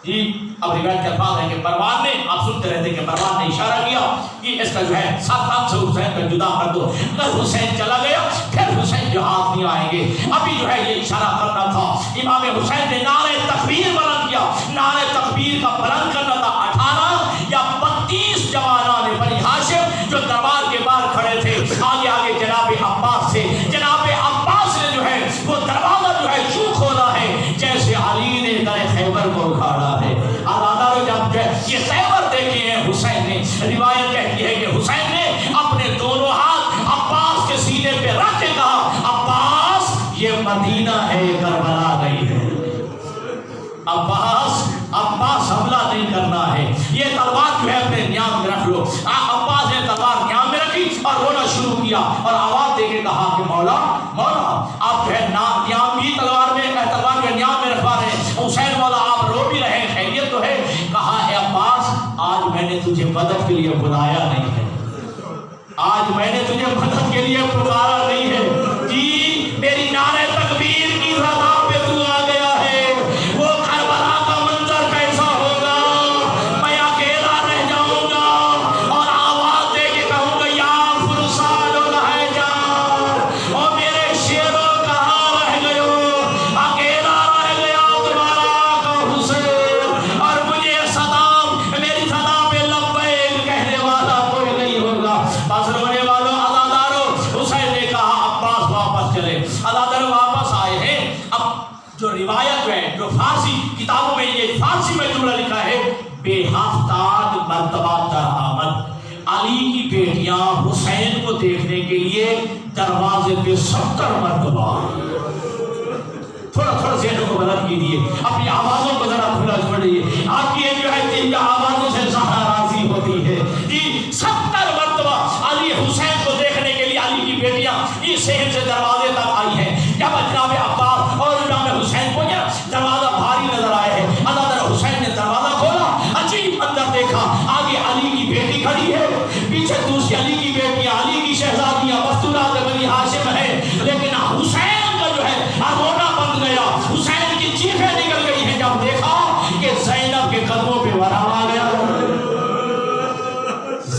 جی۔ اب روایت کے الفاظ ہے کہ مروان نے، آپ سنتے رہتے کہ مروان نے اشارہ کیا کہ اس کا جو ہے ساتھ سے حسین کا جدا کر دو، اگر حسین چلا گیا پھر حسین جہاد نہیں آئیں گے۔ ابھی جو ہے یہ اشارہ کرنا تھا، امام حسین نے نعرہ تکبیر بلند کیا، نعرہ تکبیر کا بلند کرنا تھا۔ 18 یا 32 جوانان بنی ہاشم جو دربار کے باہر کھڑے تھے، آگے آگے جناب عباس سے، جناب عباس نے جو ہے وہ دروازہ جو ہے یوں کھولا ہے جیسے علی نے در خیبر کو اکھاڑا ہے۔ عزادارو جب یہ خیبر دیکھے ہیں حسین نے، روایت کہتی ہے کہ حسین نے اپنے دونوں ہاتھ عباس کے سینے پہ رکھ کے کہا عباس یہ مدینہ ہے، کربلا نہیں ہے، عباس حملہ نہیں کرنا ہے، یہ تلوار جو ہے اپنے نیام میں رکھ لو۔ عباس نے تلوار نیام میں رکھی اور رونا شروع کیا اور آواز دے کے کہا کہ مولا آپ جو ہے نیام بھی تلوار کے نیام میں رکھوا رہے ہیں، حسین مولا آپ رو بھی رہے ہیں، خیریت تو ہے؟ کہا اے عباس آج میں نے تجھے مدد کے لیے بلایا نہیں ہے، آج میں نے تجھے مدد کے لیے پکارا نہیں ہے جی، میری نعرہ تکبیر کی صدا پہ تو آ گیا ہے، وہ کربلا کا منظر کیسا ہوگا، میں اکیلا رہ جاؤں گا اور آواز دے کے کہوں گا یا فرسان الحجار، اور میرے شیروں کہاں رہ گئے ہو، اکیلا رہ گیا تو یہ فارسی میں جملہ لکھا ہے، بے ہفتاد مرتبہ در آمد، علی کی بیٹیاں حسین کو دیکھنے کے لیے دروازے پہ 70 مرتبہ. تھوڑا ذہنوں کو بلند کیجیے، اپنی آوازوں کو ذرا کھلا چھوڑیے. آپ کی جو ہے تین آوازوں سے زہرا راضی ہوتی ہے. جی 70 مرتبہ علی حسین کو دیکھنے کے لیے علی کی بیٹیاں اس شہر سے دروازے تک آئی ہیں. جب جناب عباس اور جناب حسین کو دروازہ بھاری نظر آئے ہیں، اللہ حسین نے دروازہ کھولا، عجیب اندر دیکھا، آگے علی کی بیٹی کھڑی ہے، پیچھے دوسری علی کی بیٹیاں، علی کی شہزادیاں مستورات بنی ہاشم ہے. لیکن حسین کا جو ہے رونا بند گیا، حسین کی چیخیں نکل گئی ہیں جب دیکھا کہ زینب کے قدموں پہ ورم آ گیا،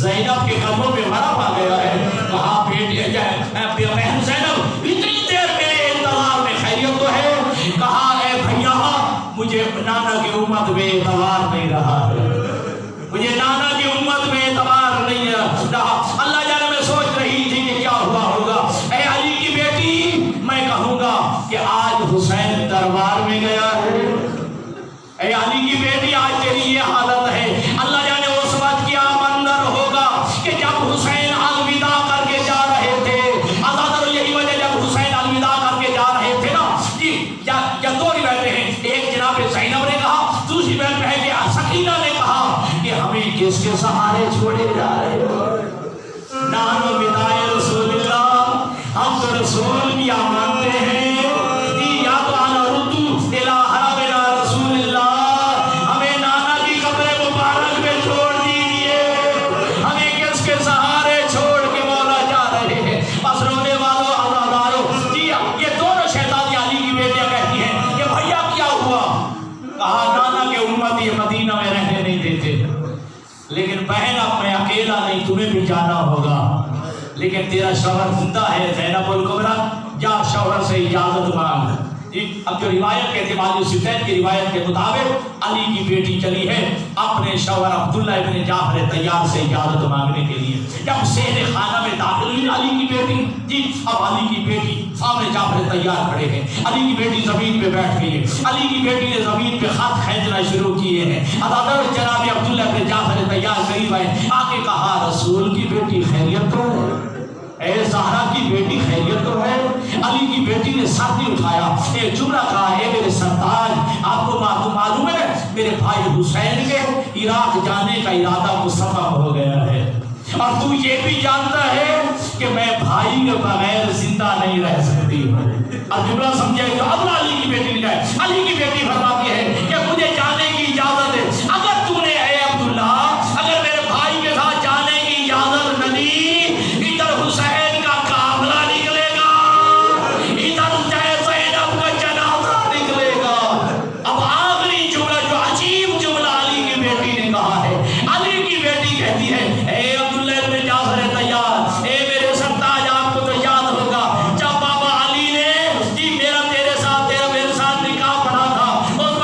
زینب کے قدموں پہ ورم آ گیا ہے. کہا بیٹی بہن زینب اتنی دیر میرے انتظار میں خیریت تو ہے؟ کہا اے بھیا مجھے نانا کی امت میں اعتبار نہیں رہا ہے، مجھے نانا کی امت میں اعتبار نہیں رہا. اللہ جانے میں سوچ رہی تھی کہ کیا ہوا ہوگا. اے علی کی بیٹی میں کہوں گا کہ آج حسین دربار میں گیا ہے. اے علی کی بیٹی آج تیری یہ حالت ہے. اللہ جانے اس وقت کیا منظر ہوگا کہ جب حسین الوداع کر کے جا رہے تھے. یہی وجہ جب حسین الوداع کر کے جا رہے تھے نا جی، یا دو روایتیں ہیں، ایک جناب زینب نے کہا، دوسری روایت ہے کہ سکینہ نے کہا کہ ہمیں کس کے سہارے چھوڑے جا رہے ہو. نانو بدائے رسول اللہ، ہم تو رسول کی مانتے ہیں. یا تو آنا ردو الہ حرمنا رسول اللہ، ہمیں نانا کی قبر مبارک میں چھوڑ دیجئے، ہمیں کس کے سہارے چھوڑ کے مولا جا رہے ہیں. بس رونے والوں عزاداروں، جی یہ دونوں شہزادی علی کی بیٹیاں کہتی ہیں کہ بھیا کیا ہوا؟ کہا نانا کے امت یہ مدینہ میں رہنے نہیں دیتے، لیکن بہن اب میں اکیلا نہیں، تمہیں بھی جانا ہوگا. لیکن تیرا شوہر زندہ ہے زینب الکبریٰ، جا شوہر سے اجازت مانگ. اب جو روایت کے اعتبار سفید کی روایت کے مطابق علی کی بیٹی چلی ہے اپنے شوہر عبداللہ ابن جعفر طیار سے اجازت مانگنے کے لیے. جب صحن خانہ میں داخل ہوئی علی کی بیٹی، جی اب علی کی بیٹی سامنے جعفر طیار کھڑے ہیں، علی کی بیٹی زمین پہ بیٹھ گئی ہے. علی کی بیٹی نے زمین پہ خط کھینچنا شروع کیے ہیں. عدالت جناب عبداللہ ابن جعفر طیار قریب آئے، آ کے کہا رسول کی بیٹی خیریت تو ہے؟ اے زہرا کی بیٹی خیریت تو ہے؟ علی کی بیٹی نے سر نہیں اٹھایا، ایک جملہ کہا، اے میرے سرتاج آپ کو معلوم ہے میرے بھائی حسین کے عراق جانے کا ارادہ مسمم ہو گیا ہے، اور تو یہ بھی جانتا ہے کہ میں بھائی کے بغیر زندہ نہیں رہ سکتی ہوں. اب جملہ سمجھے جو اب علی کی بیٹی نے کہا، علی کی بیٹی فرماتی ہے کہ مجھے جانے کی اجازت ہے. اگر تو نے اے عبداللہ اگر میرے بھائی کے ساتھ جانے کی اجازت نہ دی، ادھر حسین کا قافلہ نکلے گا، ادھر زینب کا جنازہ نکلے گا. اب آخری جملہ جو عجیب جملہ علی کی بیٹی نے کہا ہے، علی کی بیٹی کہتی ہے اے عبداللہ ابن جعفر طیار، اے میرے سرتاج آپ کو تو یاد ہوگا جب بابا علی نے جی میرے ساتھ نکاح پڑھا تھا، اس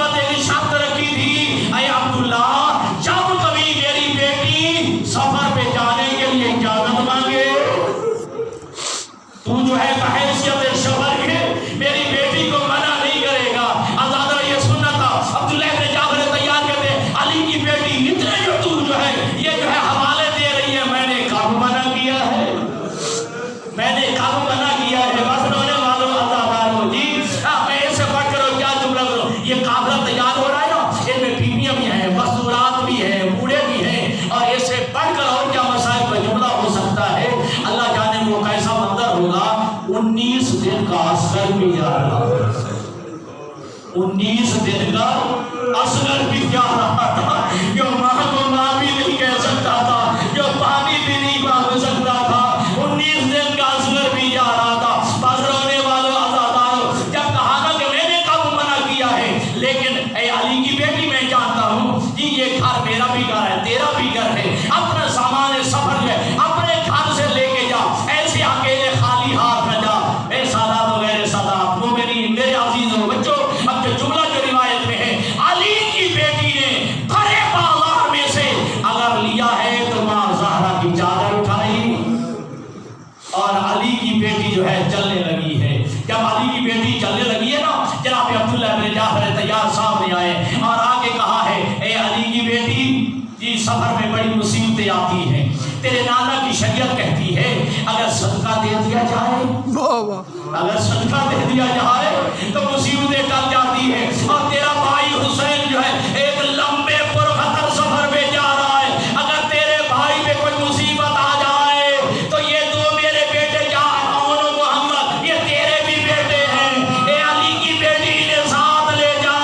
یہ سفر میں بڑی مصیبتیں آتی ہیں. تیرے نانا کی شریعت کہتی ہے اگر صدقہ دے دیا جائے، واہ واہ، اگر صدقہ دے دیا جائے تو مصیبتیں ٹل جاتی ہیں. اور تیرا بھائی حسین جو ہے ایک لمبے پرخطر سفر میں جا رہا ہے. اگر تیرے بھائی پہ کوئی مصیبت آ جائے تو یہ دو میرے بیٹے جعفر و محمد یہ تیرے بھی بیٹے ہیں. اے علی کی بیٹی انہیں ساتھ لے جا.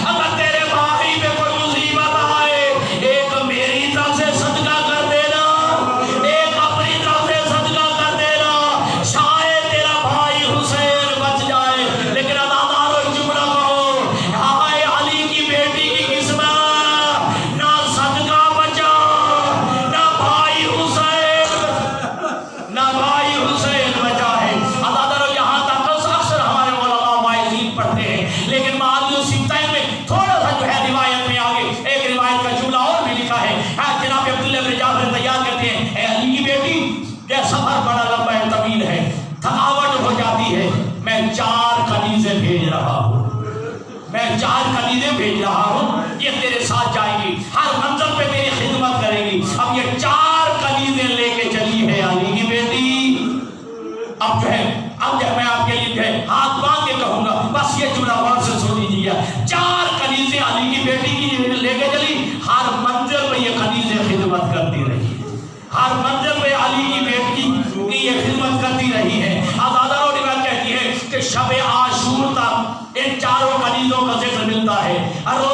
اگر تیرے بھائی پہ کوئی مصیبت آئے ایک میری طرف سے صدقہ کر دینا، ایک اپنی طرف سے صدقہ کر دینا، شاید تیرا بھائی حسین بچ جائے. لیکن ادادارو ایک جملہ کہو، ہائے علی کی بیٹی کی قسمت، نہ صدقہ بچا نہ بھائی حسین، نہ بھائی حسین بچا ہے. ادادارو یہاں تک اکثر ہمارے علماء واعظین پڑھتے ہیں، لیکن معاذ السبتین میں تھوڑا سا جو ہے روایت میں آگے ایک روایت کا جملہ اور بھی لکھا ہے. جناب عبداللہ بن جعفر تیار کرتے ہیں، اے علی کی بیٹی یہ سفر بڑا لمبا ہے، طویل ہے، تھکاوٹ ہو جاتی ہے، میں 4 کنیزیں بھیج رہا ہوں، میں 4 کنیزیں بھیج رہا ہوں، یہ تیرے ساتھ جائیں گی، ہر منزل پہ تیری خدمت کریں گی. اب یہ 4 کنیزیں لے کے چلی ہے علی کی بیٹی. اب جو ہے میں آپ کے لیے جو ہے ہاتھ باندھ کے کہوں گا، بس یہ جملہ غور سے سن لیجیے. 4 کنیزیں علی کی بیٹی کی لے کے چلی، ہر منزل پہ یہ کنیزیں خدمت کرتی رہی، ہر منزل پہ علی کی بیٹی کی یہ خدمت کرتی رہی ہے. آزادہ روایت کہتی ہے کہ شب عاشور تک ان 4 کنیزوں کا ذکر ملتا ہے. ہر روز